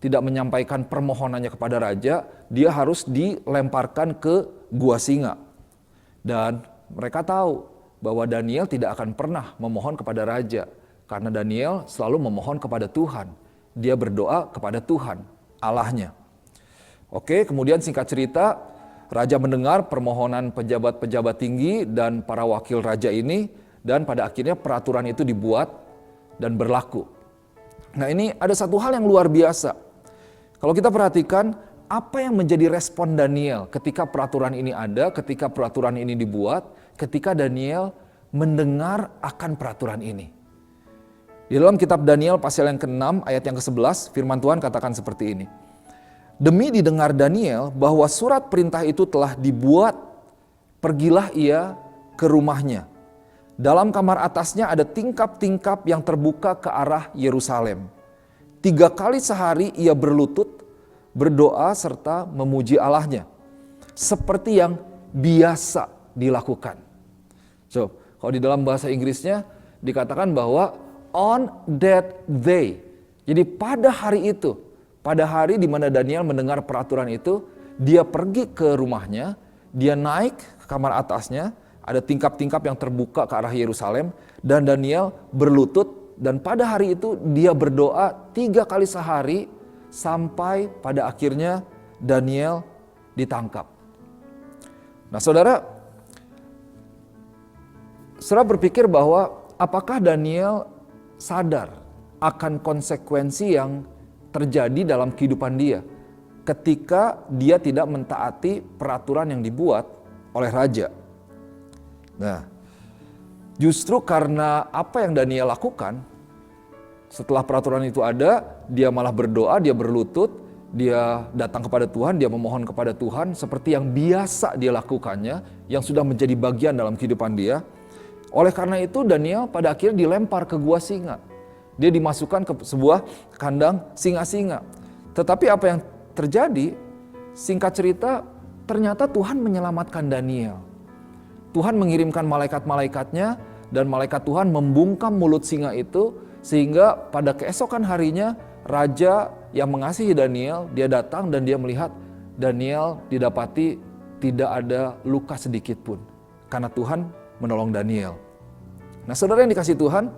Speaker 6: tidak menyampaikan permohonannya kepada raja, dia harus dilemparkan ke gua singa. Dan mereka tahu bahwa Daniel tidak akan pernah memohon kepada raja. Karena Daniel selalu memohon kepada Tuhan. Dia berdoa kepada Tuhan, Allahnya. Oke, kemudian singkat cerita, raja mendengar permohonan pejabat-pejabat tinggi dan para wakil raja ini, dan pada akhirnya peraturan itu dibuat dan berlaku. Nah, ini ada satu hal yang luar biasa. Kalau kita perhatikan, apa yang menjadi respon Daniel ketika peraturan ini ada, ketika peraturan ini dibuat, ketika Daniel mendengar akan peraturan ini. Di dalam kitab Daniel pasal yang ke-6 ayat yang ke-11, firman Tuhan katakan seperti ini. Demi didengar Daniel bahwa surat perintah itu telah dibuat, pergilah ia ke rumahnya. Dalam kamar atasnya ada tingkap-tingkap yang terbuka ke arah Yerusalem. 3 kali sehari ia berlutut, berdoa serta memuji Allahnya. Seperti yang biasa dilakukan. So, kalau di dalam bahasa Inggrisnya dikatakan bahwa on that day. Jadi pada hari itu, pada hari di mana Daniel mendengar peraturan itu, dia pergi ke rumahnya, dia naik ke kamar atasnya, ada tingkap-tingkap yang terbuka ke arah Yerusalem, dan Daniel berlutut, dan pada hari itu dia berdoa 3 kali sehari, sampai pada akhirnya Daniel ditangkap. Nah, saudara berpikir bahwa apakah Daniel sadar akan konsekuensi yang terjadi dalam kehidupan dia ketika dia tidak mentaati peraturan yang dibuat oleh raja. Nah, justru karena apa yang Daniel lakukan, setelah peraturan itu ada, dia malah berdoa, dia berlutut, dia datang kepada Tuhan, dia memohon kepada Tuhan seperti yang biasa dia lakukannya, yang sudah menjadi bagian dalam kehidupan dia. Oleh karena itu Daniel pada akhirnya dilempar ke gua singa. Dia dimasukkan ke sebuah kandang singa-singa. Tetapi apa yang terjadi, singkat cerita, ternyata Tuhan menyelamatkan Daniel. Tuhan mengirimkan malaikat-malaikatnya, dan malaikat Tuhan membungkam mulut singa itu, sehingga pada keesokan harinya raja yang mengasihi Daniel, dia datang dan dia melihat Daniel didapati tidak ada luka sedikit pun. Karena Tuhan menolong Daniel. Nah saudara yang dikasihi Tuhan,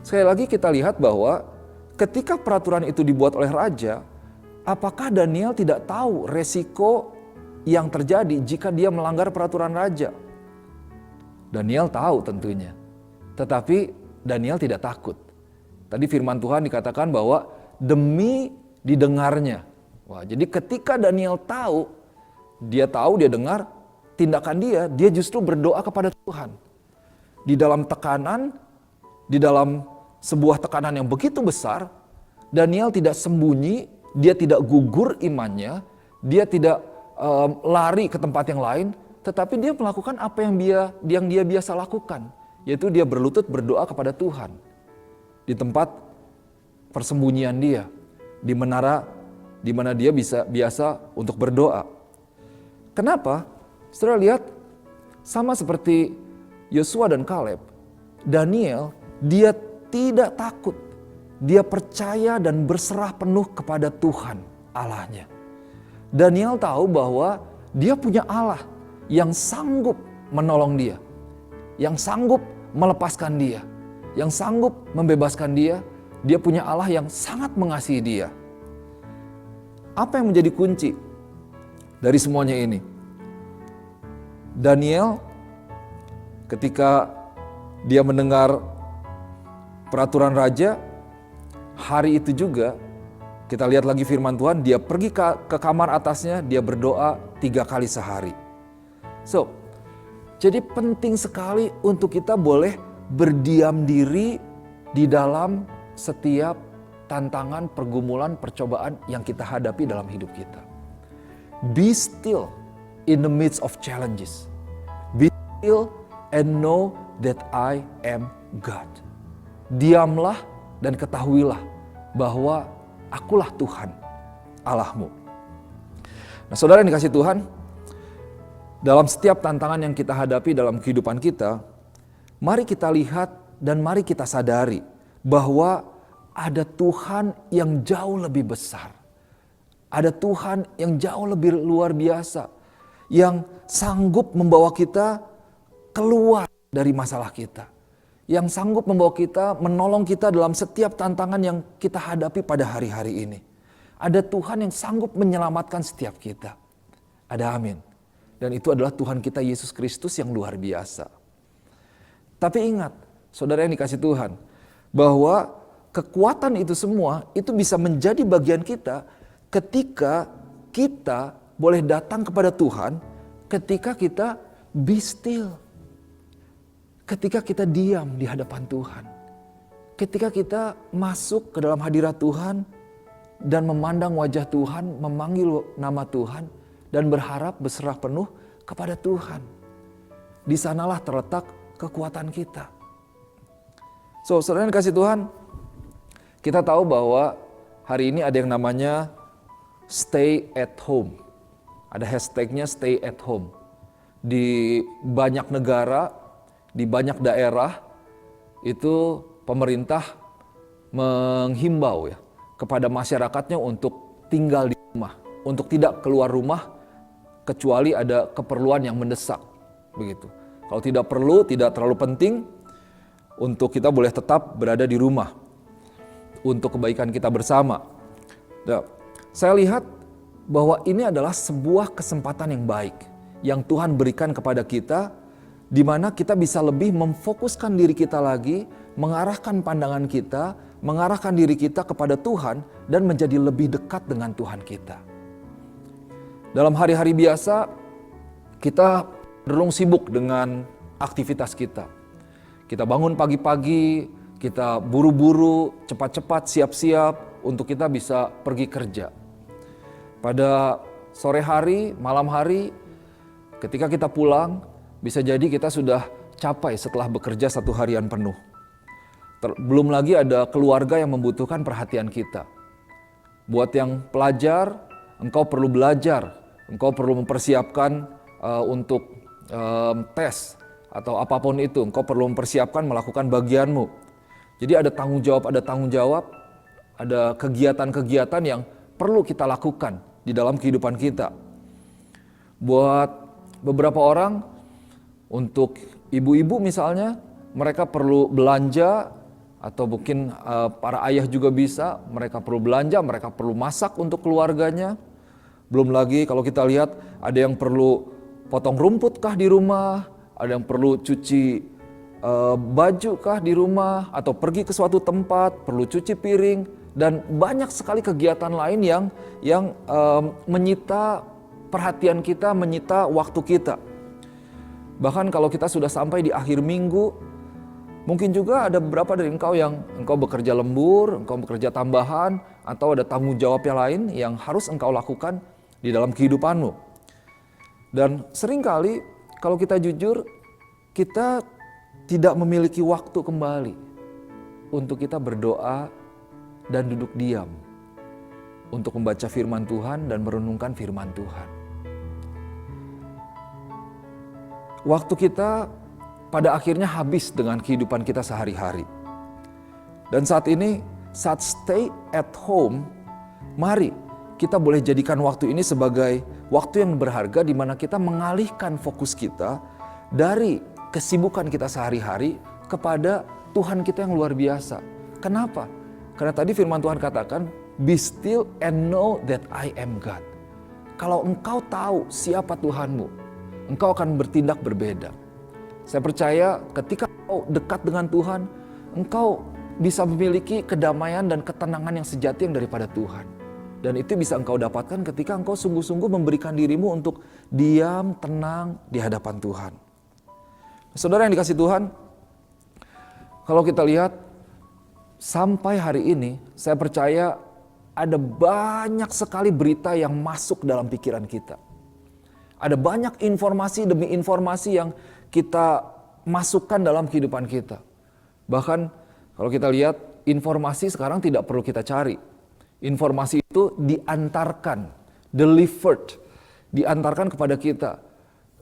Speaker 6: sekali lagi kita lihat bahwa ketika peraturan itu dibuat oleh raja, apakah Daniel tidak tahu resiko yang terjadi jika dia melanggar peraturan raja? Daniel tahu tentunya, tetapi Daniel tidak takut. Tadi firman Tuhan dikatakan bahwa demi didengarnya. Wah, jadi ketika Daniel tahu, dia dengar tindakan dia justru berdoa kepada Tuhan. Di dalam tekanan, di dalam sebuah tekanan yang begitu besar, Daniel tidak sembunyi, dia tidak gugur imannya, dia tidak lari ke tempat yang lain, tetapi dia melakukan apa yang dia biasa lakukan, yaitu dia berlutut berdoa kepada Tuhan. Di tempat persembunyian dia, di menara di mana dia biasa untuk berdoa. Kenapa? Saudara lihat, sama seperti Yosua dan Kaleb, Daniel dia tidak takut. Dia percaya dan berserah penuh kepada Tuhan Allahnya. Daniel tahu bahwa dia punya Allah yang sanggup menolong dia, yang sanggup melepaskan dia, yang sanggup membebaskan dia. Dia punya Allah yang sangat mengasihi dia. Apa yang menjadi kunci dari semuanya ini? Daniel ketika dia mendengar peraturan raja, hari itu juga kita lihat lagi firman Tuhan, dia pergi ke kamar atasnya, dia berdoa 3 kali sehari. Jadi penting sekali untuk kita boleh berdiam diri di dalam setiap tantangan, pergumulan, percobaan yang kita hadapi dalam hidup kita. Be still in the midst of challenges. Be still and know that I am God. Diamlah dan ketahuilah bahwa akulah Tuhan Allahmu. Nah saudara yang dikasihi Tuhan, dalam setiap tantangan yang kita hadapi dalam kehidupan kita, mari kita lihat dan mari kita sadari bahwa ada Tuhan yang jauh lebih besar. Ada Tuhan yang jauh lebih luar biasa, yang sanggup membawa kita keluar dari masalah kita, yang sanggup membawa kita, menolong kita dalam setiap tantangan yang kita hadapi pada hari-hari ini. Ada Tuhan yang sanggup menyelamatkan setiap kita. Ada amin. Dan itu adalah Tuhan kita Yesus Kristus yang luar biasa. Tapi ingat, saudara yang dikasihi Tuhan, bahwa kekuatan itu semua itu bisa menjadi bagian kita ketika kita boleh datang kepada Tuhan, ketika kita be still. Ketika kita diam di hadapan Tuhan. Ketika kita masuk ke dalam hadirat Tuhan dan memandang wajah Tuhan, memanggil nama Tuhan dan berharap berserah penuh kepada Tuhan. Di sanalah terletak kekuatan kita. Saudara yang dikasihi Tuhan, kita tahu bahwa hari ini ada yang namanya stay at home. Ada hashtagnya stay at home. Di banyak negara, di banyak daerah, itu pemerintah menghimbau ya kepada masyarakatnya untuk tinggal di rumah, untuk tidak keluar rumah kecuali ada keperluan yang mendesak, begitu. Kalau tidak perlu, tidak terlalu penting, untuk kita boleh tetap berada di rumah untuk kebaikan kita bersama. Nah, saya lihat bahwa ini adalah sebuah kesempatan yang baik yang Tuhan berikan kepada kita, di mana kita bisa lebih memfokuskan diri kita lagi, mengarahkan pandangan kita, mengarahkan diri kita kepada Tuhan dan menjadi lebih dekat dengan Tuhan kita. Dalam hari-hari biasa, kita cenderung sibuk dengan aktivitas kita. Kita bangun pagi-pagi, kita buru-buru, cepat-cepat, siap-siap untuk kita bisa pergi kerja. Pada sore hari, malam hari, ketika kita pulang, bisa jadi kita sudah capai setelah bekerja 1 harian penuh. Belum lagi ada keluarga yang membutuhkan perhatian kita. Buat yang pelajar, engkau perlu belajar, engkau perlu mempersiapkan untuk tes atau apapun itu. Engkau perlu mempersiapkan melakukan bagianmu. Jadi ada tanggung jawab ada kegiatan-kegiatan yang perlu kita lakukan di dalam kehidupan kita. Buat beberapa orang, untuk ibu-ibu misalnya, mereka perlu belanja, atau mungkin para ayah juga bisa, mereka perlu belanja, mereka perlu masak untuk keluarganya. Belum lagi kalau kita lihat ada yang perlu potong rumput kah di rumah, ada yang perlu cuci baju kah di rumah, atau pergi ke suatu tempat, perlu cuci piring, dan banyak sekali kegiatan lain yang menyita perhatian kita, menyita waktu kita. Bahkan kalau kita sudah sampai di akhir minggu, mungkin juga ada beberapa dari engkau yang engkau bekerja lembur, engkau bekerja tambahan, atau ada tanggung jawab yang lain yang harus engkau lakukan di dalam kehidupanmu. Dan seringkali kalau kita jujur, kita tidak memiliki waktu kembali untuk kita berdoa dan duduk diam untuk membaca firman Tuhan dan merenungkan firman Tuhan. Waktu kita pada akhirnya habis dengan kehidupan kita sehari-hari. Dan saat ini, saat stay at home, mari kita boleh jadikan waktu ini sebagai waktu yang berharga di mana kita mengalihkan fokus kita dari kesibukan kita sehari-hari kepada Tuhan kita yang luar biasa. Kenapa? Karena tadi firman Tuhan katakan, be still and know that I am God. Kalau engkau tahu siapa Tuhanmu, engkau akan bertindak berbeda. Saya percaya ketika engkau dekat dengan Tuhan, engkau bisa memiliki kedamaian dan ketenangan yang sejati yang daripada Tuhan. Dan itu bisa engkau dapatkan ketika engkau sungguh-sungguh memberikan dirimu untuk diam, tenang di hadapan Tuhan. Saudara yang dikasih Tuhan, kalau kita lihat sampai hari ini, saya percaya ada banyak sekali berita yang masuk dalam pikiran kita. Ada banyak informasi demi informasi yang kita masukkan dalam kehidupan kita. Bahkan kalau kita lihat, informasi sekarang tidak perlu kita cari. Informasi itu diantarkan, delivered, diantarkan kepada kita.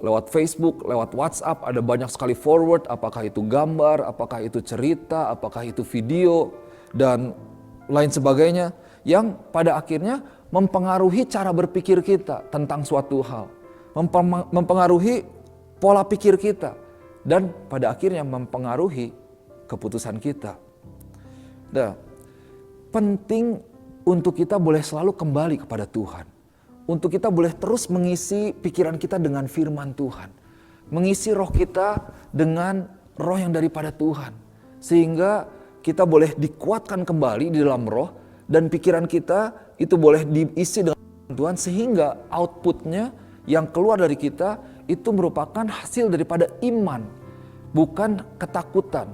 Speaker 6: Lewat Facebook, lewat WhatsApp, ada banyak sekali forward, apakah itu gambar, apakah itu cerita, apakah itu video, dan lain sebagainya, yang pada akhirnya mempengaruhi cara berpikir kita tentang suatu hal, mempengaruhi pola pikir kita, dan pada akhirnya mempengaruhi keputusan kita. Nah, penting untuk kita boleh selalu kembali kepada Tuhan. Untuk kita boleh terus mengisi pikiran kita dengan firman Tuhan. Mengisi roh kita dengan roh yang daripada Tuhan. Sehingga kita boleh dikuatkan kembali di dalam roh. Dan pikiran kita itu boleh diisi dengan Tuhan. Sehingga outputnya yang keluar dari kita itu merupakan hasil daripada iman. Bukan ketakutan.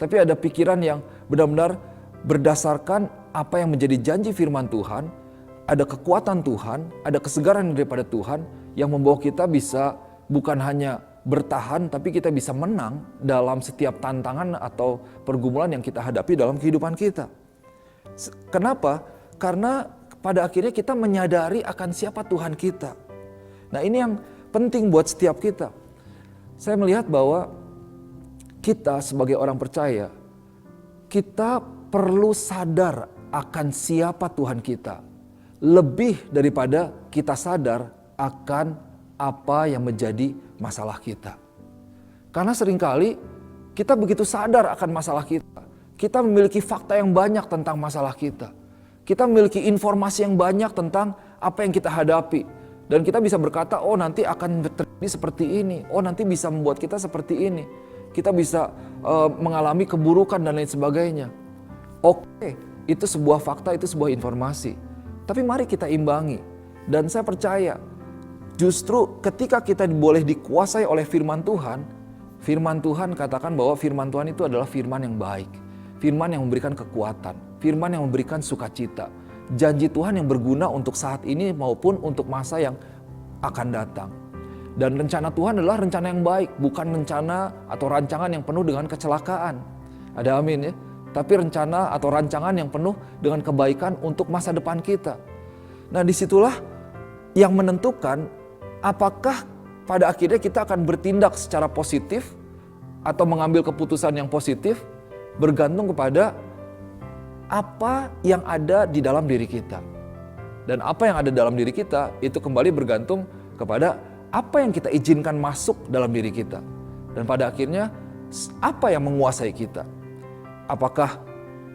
Speaker 6: Tapi ada pikiran yang benar-benar berdasarkan apa yang menjadi janji firman Tuhan. Ada kekuatan Tuhan, ada kesegaran daripada Tuhan yang membawa kita bisa bukan hanya bertahan, tapi kita bisa menang dalam setiap tantangan atau pergumulan yang kita hadapi dalam kehidupan kita. Kenapa? Karena pada akhirnya kita menyadari akan siapa Tuhan kita. Nah, ini yang penting buat setiap kita. Saya melihat bahwa kita sebagai orang percaya, kita perlu sadar akan siapa Tuhan kita. Lebih daripada kita sadar akan apa yang menjadi masalah kita. Karena seringkali kita begitu sadar akan masalah kita. Kita memiliki fakta yang banyak tentang masalah kita. Kita memiliki informasi yang banyak tentang apa yang kita hadapi. Dan kita bisa berkata, oh nanti akan terjadi seperti ini. Oh nanti bisa membuat kita seperti ini. Kita bisa mengalami keburukan dan lain sebagainya. Oke, itu sebuah fakta, itu sebuah informasi. Tapi mari kita imbangi. Dan saya percaya justru ketika kita boleh dikuasai oleh firman Tuhan katakan bahwa firman Tuhan itu adalah firman yang baik. Firman yang memberikan kekuatan. Firman yang memberikan sukacita. Janji Tuhan yang berguna untuk saat ini maupun untuk masa yang akan datang. Dan rencana Tuhan adalah rencana yang baik. Bukan rencana atau rancangan yang penuh dengan kecelakaan. Ada amin ya. Tapi rencana atau rancangan yang penuh dengan kebaikan untuk masa depan kita. Nah, disitulah yang menentukan apakah pada akhirnya kita akan bertindak secara positif atau mengambil keputusan yang positif, bergantung kepada apa yang ada di dalam diri kita. Dan apa yang ada dalam diri kita itu kembali bergantung kepada apa yang kita izinkan masuk dalam diri kita. Dan pada akhirnya apa yang menguasai kita. Apakah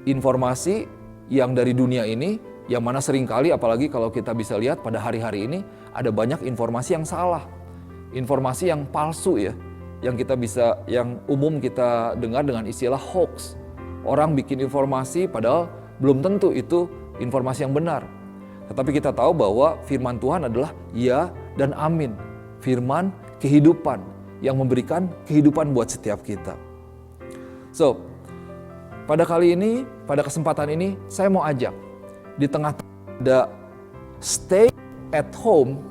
Speaker 6: informasi yang dari dunia ini, yang mana seringkali apalagi kalau kita bisa lihat pada hari-hari ini ada banyak informasi yang salah. Informasi yang palsu ya. Yang umum kita dengar dengan istilah hoax. Orang bikin informasi padahal belum tentu itu informasi yang benar. Tetapi kita tahu bahwa firman Tuhan adalah ya dan amin. Firman kehidupan yang memberikan kehidupan buat setiap kita. So, pada kali ini, pada kesempatan ini saya mau ajak di tengah ada stay at home,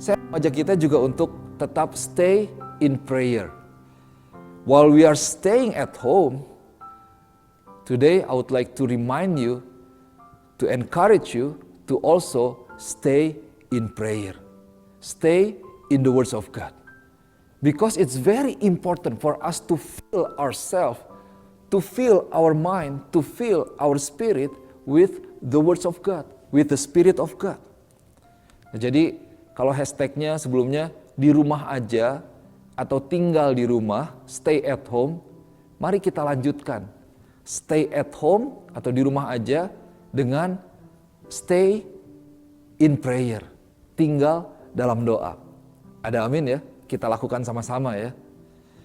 Speaker 6: saya mau ajak kita juga untuk tetap stay in prayer. While we are staying at home, today I would like to remind you, to encourage you to also stay in prayer. Stay in the words of God. Because it's very important for us to fill ourselves, to fill our mind, to fill our spirit with the words of God, with the Spirit of God. Nah, jadi kalau hashtagnya sebelumnya di rumah aja atau tinggal di rumah, stay at home, mari kita lanjutkan. Stay at home atau di rumah aja dengan stay in prayer, tinggal dalam doa. Ada amin ya, kita lakukan sama-sama ya.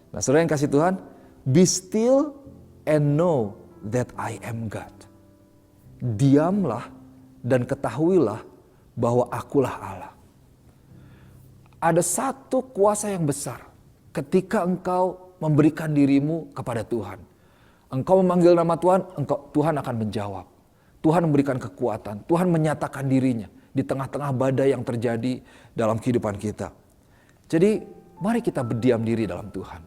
Speaker 6: Nah saudara yang kasih Tuhan, be still and know that I am God. Diamlah dan ketahuilah bahwa akulah Allah. Ada satu kuasa yang besar ketika engkau memberikan dirimu kepada Tuhan. Engkau memanggil nama Tuhan, Tuhan akan menjawab. Tuhan memberikan kekuatan, Tuhan menyatakan dirinya di tengah-tengah badai yang terjadi dalam kehidupan kita. Jadi mari kita berdiam diri dalam Tuhan.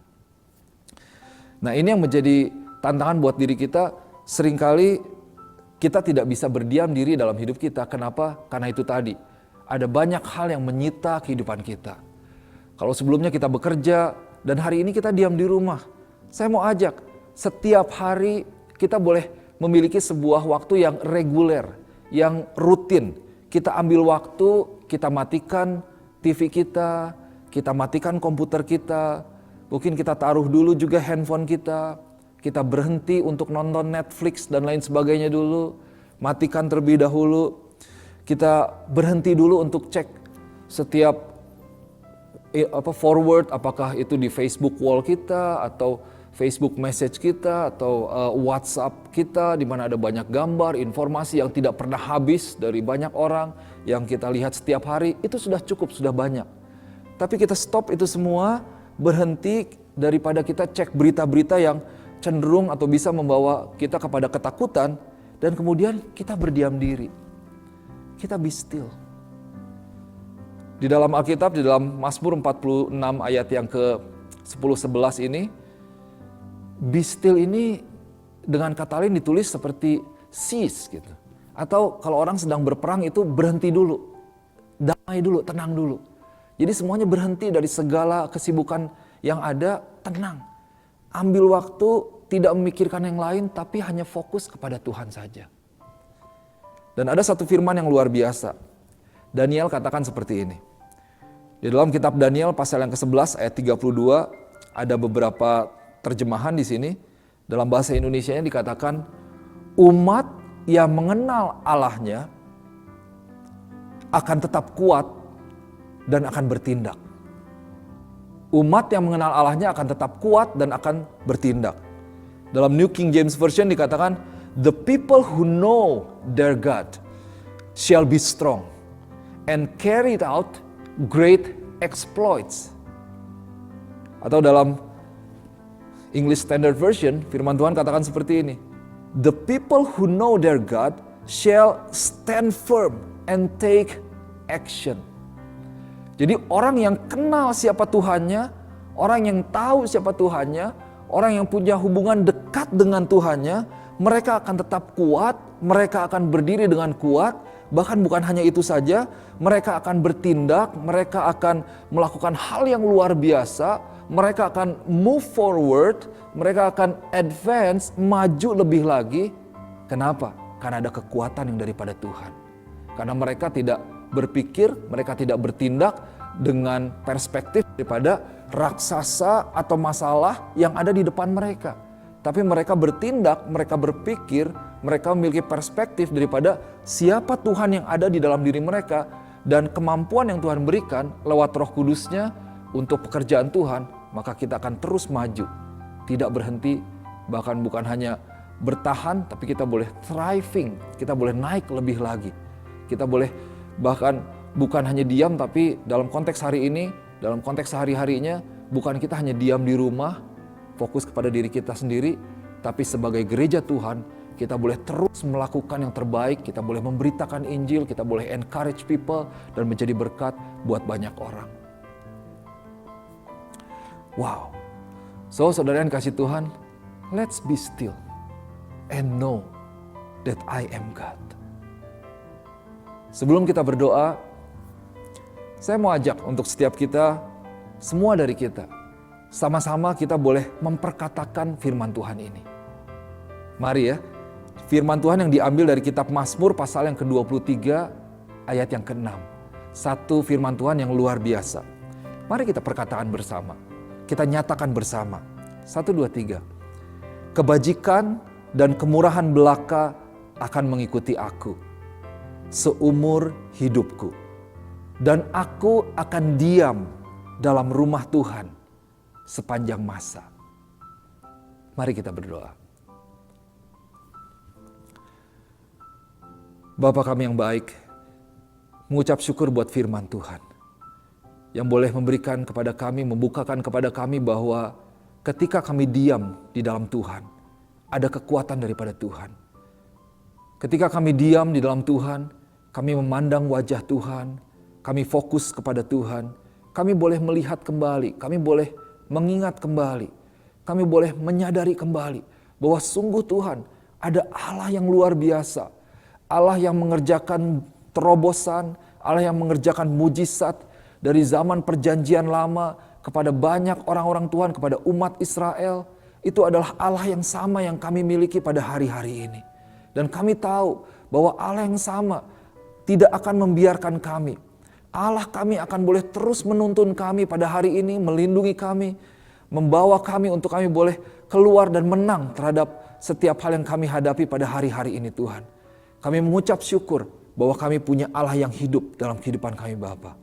Speaker 6: Nah ini yang menjadi tantangan buat diri kita, seringkali kita tidak bisa berdiam diri dalam hidup kita. Kenapa? Karena itu tadi, ada banyak hal yang menyita kehidupan kita. Kalau sebelumnya kita bekerja dan hari ini kita diam di rumah, saya mau ajak, setiap hari kita boleh memiliki sebuah waktu yang reguler, yang rutin. Kita ambil waktu, kita matikan TV kita matikan komputer kita, mungkin kita taruh dulu juga handphone kita berhenti untuk nonton Netflix dan lain sebagainya dulu, matikan terlebih dahulu, kita berhenti dulu untuk cek setiap forward, apakah itu di Facebook wall kita atau Facebook message kita atau WhatsApp kita di mana ada banyak gambar, informasi yang tidak pernah habis dari banyak orang yang kita lihat setiap hari, itu sudah cukup, sudah banyak. Tapi kita stop itu semua, berhenti daripada kita cek berita-berita yang cenderung atau bisa membawa kita kepada ketakutan dan kemudian kita berdiam diri. Kita be still. Di dalam Alkitab, di dalam Mazmur 46 ayat yang ke-10-11 ini, be still ini dengan kata lain ditulis seperti cease gitu. Atau kalau orang sedang berperang itu berhenti dulu, damai dulu, tenang dulu. Jadi semuanya berhenti dari segala kesibukan yang ada, tenang. Ambil waktu, tidak memikirkan yang lain, tapi hanya fokus kepada Tuhan saja. Dan ada satu firman yang luar biasa. Daniel katakan seperti ini. Di dalam kitab Daniel pasal yang ke-11 ayat 32 ada beberapa terjemahan di sini. Dalam bahasa Indonesianya dikatakan, umat yang mengenal Allahnya akan tetap kuat dan akan bertindak. Umat yang mengenal Allahnya akan tetap kuat dan akan bertindak. Dalam New King James Version dikatakan, the people who know their God shall be strong and carry out great exploits. Atau dalam English Standard Version, firman Tuhan katakan seperti ini. The people who know their God shall stand firm and take action. Jadi orang yang kenal siapa Tuhannya, orang yang tahu siapa Tuhannya, orang yang punya hubungan dekat dengan Tuhannya, mereka akan tetap kuat, mereka akan berdiri dengan kuat, bahkan bukan hanya itu saja, mereka akan bertindak, mereka akan melakukan hal yang luar biasa, mereka akan move forward, mereka akan advance, maju lebih lagi. Kenapa? karena ada kekuatan yang daripada Tuhan. Karena mereka tidak berpikir, mereka tidak bertindak dengan perspektif daripada raksasa atau masalah yang ada di depan mereka. Tapi mereka bertindak, mereka berpikir, mereka memiliki perspektif daripada siapa Tuhan yang ada di dalam diri mereka dan kemampuan yang Tuhan berikan lewat Roh Kudus-Nya untuk pekerjaan Tuhan, maka kita akan terus maju, tidak berhenti, bahkan bukan hanya bertahan, tapi kita boleh thriving, kita boleh naik lebih lagi. Kita boleh bahkan bukan hanya diam, tapi dalam konteks hari ini, dalam konteks sehari-harinya, bukan kita hanya diam di rumah, fokus kepada diri kita sendiri, tapi sebagai gereja Tuhan, kita boleh terus melakukan yang terbaik, kita boleh memberitakan Injil, kita boleh encourage people, dan menjadi berkat buat banyak orang. Wow. So, saudara yang kasih Tuhan, let's be still and know that I am God. Sebelum kita berdoa, saya mau ajak untuk setiap kita, semua dari kita, sama-sama kita boleh memperkatakan firman Tuhan ini. Mari ya, firman Tuhan yang diambil dari kitab Mazmur pasal yang ke-23 ayat yang ke-6. Satu firman Tuhan yang luar biasa. Mari kita perkataan bersama. Kita nyatakan bersama. 1, 2, 3. Kebajikan dan kemurahan belaka akan mengikuti aku seumur hidupku. Dan aku akan diam dalam rumah Tuhan sepanjang masa. Mari kita berdoa. Bapa kami yang baik, mengucap syukur buat firman Tuhan yang boleh memberikan kepada kami, membukakan kepada kami bahwa ketika kami diam di dalam Tuhan, ada kekuatan daripada Tuhan. Ketika kami diam di dalam Tuhan, kami memandang wajah Tuhan, kami fokus kepada Tuhan, kami boleh melihat kembali, kami boleh mengingat kembali, kami boleh menyadari kembali bahwa sungguh Tuhan ada Allah yang luar biasa, Allah yang mengerjakan terobosan, Allah yang mengerjakan mujizat dari zaman perjanjian lama kepada banyak orang-orang Tuhan, kepada umat Israel. Itu adalah Allah yang sama yang kami miliki pada hari-hari ini. Dan kami tahu bahwa Allah yang sama tidak akan membiarkan kami. Allah kami akan boleh terus menuntun kami pada hari ini, melindungi kami, membawa kami untuk kami boleh keluar dan menang terhadap setiap hal yang kami hadapi pada hari-hari ini Tuhan. Kami mengucap syukur bahwa kami punya Allah yang hidup dalam kehidupan kami Bapa.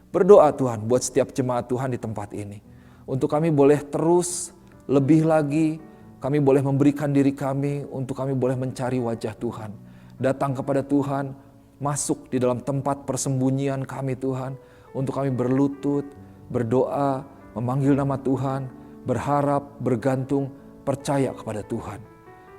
Speaker 6: Berdoa Tuhan buat setiap jemaat Tuhan di tempat ini. Untuk kami boleh terus lebih lagi, kami boleh memberikan diri kami untuk kami boleh mencari wajah Tuhan. Datang kepada Tuhan, masuk di dalam tempat persembunyian kami Tuhan. Untuk kami berlutut, berdoa, memanggil nama Tuhan, berharap, bergantung, percaya kepada Tuhan.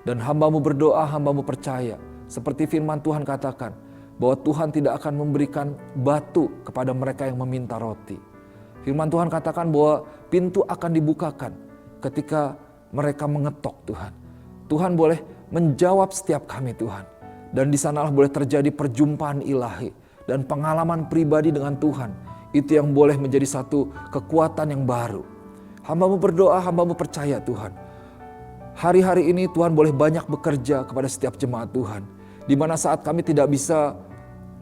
Speaker 6: Dan hamba-Mu berdoa, hamba-Mu percaya. Seperti firman Tuhan katakan, bahwa Tuhan tidak akan memberikan batu kepada mereka yang meminta roti. Firman Tuhan katakan bahwa pintu akan dibukakan ketika mereka mengetok Tuhan. Tuhan boleh menjawab setiap kami Tuhan. Dan di sanalah boleh terjadi perjumpaan ilahi dan pengalaman pribadi dengan Tuhan. Itu yang boleh menjadi satu kekuatan yang baru. Hamba-Mu berdoa, hamba-Mu percaya Tuhan. Hari-hari ini Tuhan boleh banyak bekerja kepada setiap jemaat Tuhan. Di mana saat kami tidak bisa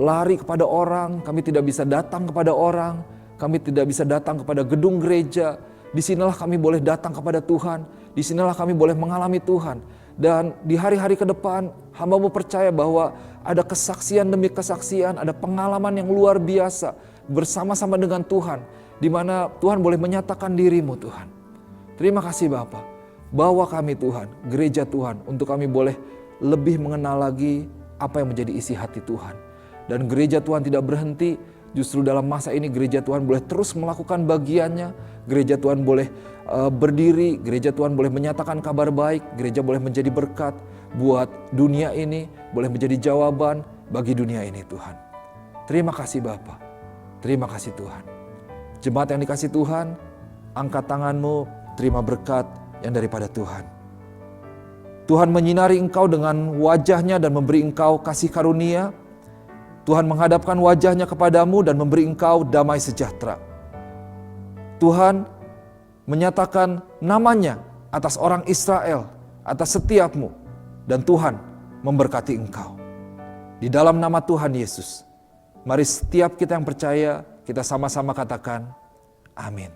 Speaker 6: lari kepada orang, kami tidak bisa datang kepada orang, kami tidak bisa datang kepada gedung gereja. Disinilah kami boleh datang kepada Tuhan, disinilah kami boleh mengalami Tuhan. Dan di hari-hari ke depan, hamba-Mu percaya bahwa ada kesaksian demi kesaksian, ada pengalaman yang luar biasa bersama-sama dengan Tuhan, di mana Tuhan boleh menyatakan diri-Mu Tuhan. Terima kasih Bapa, bawa kami Tuhan, gereja Tuhan, untuk kami boleh lebih mengenal lagi apa yang menjadi isi hati Tuhan. Dan gereja Tuhan tidak berhenti, justru dalam masa ini gereja Tuhan boleh terus melakukan bagiannya, gereja Tuhan boleh berdiri, gereja Tuhan boleh menyatakan kabar baik, gereja boleh menjadi berkat buat dunia ini, boleh menjadi jawaban bagi dunia ini Tuhan. Terima kasih Bapa, terima kasih Tuhan. Jemaat yang dikasih Tuhan, angkat tanganmu, terima berkat yang daripada Tuhan. Tuhan menyinari engkau dengan wajahnya dan memberi engkau kasih karunia. Tuhan menghadapkan wajahnya kepadamu dan memberi engkau damai sejahtera. Tuhan menyatakan namanya atas orang Israel, atas setiapmu. Dan Tuhan memberkati engkau. Di dalam nama Tuhan Yesus, mari setiap kita yang percaya, kita sama-sama katakan, amin.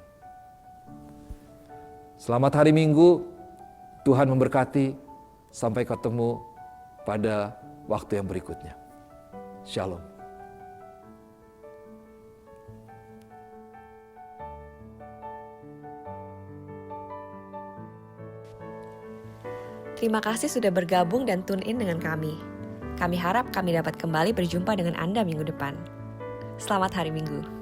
Speaker 6: Selamat hari Minggu, Tuhan memberkati, sampai ketemu pada waktu yang berikutnya. Shalom.
Speaker 1: Terima kasih sudah bergabung dan tune in dengan kami. Kami harap kami dapat kembali berjumpa dengan Anda minggu depan. Selamat hari Minggu.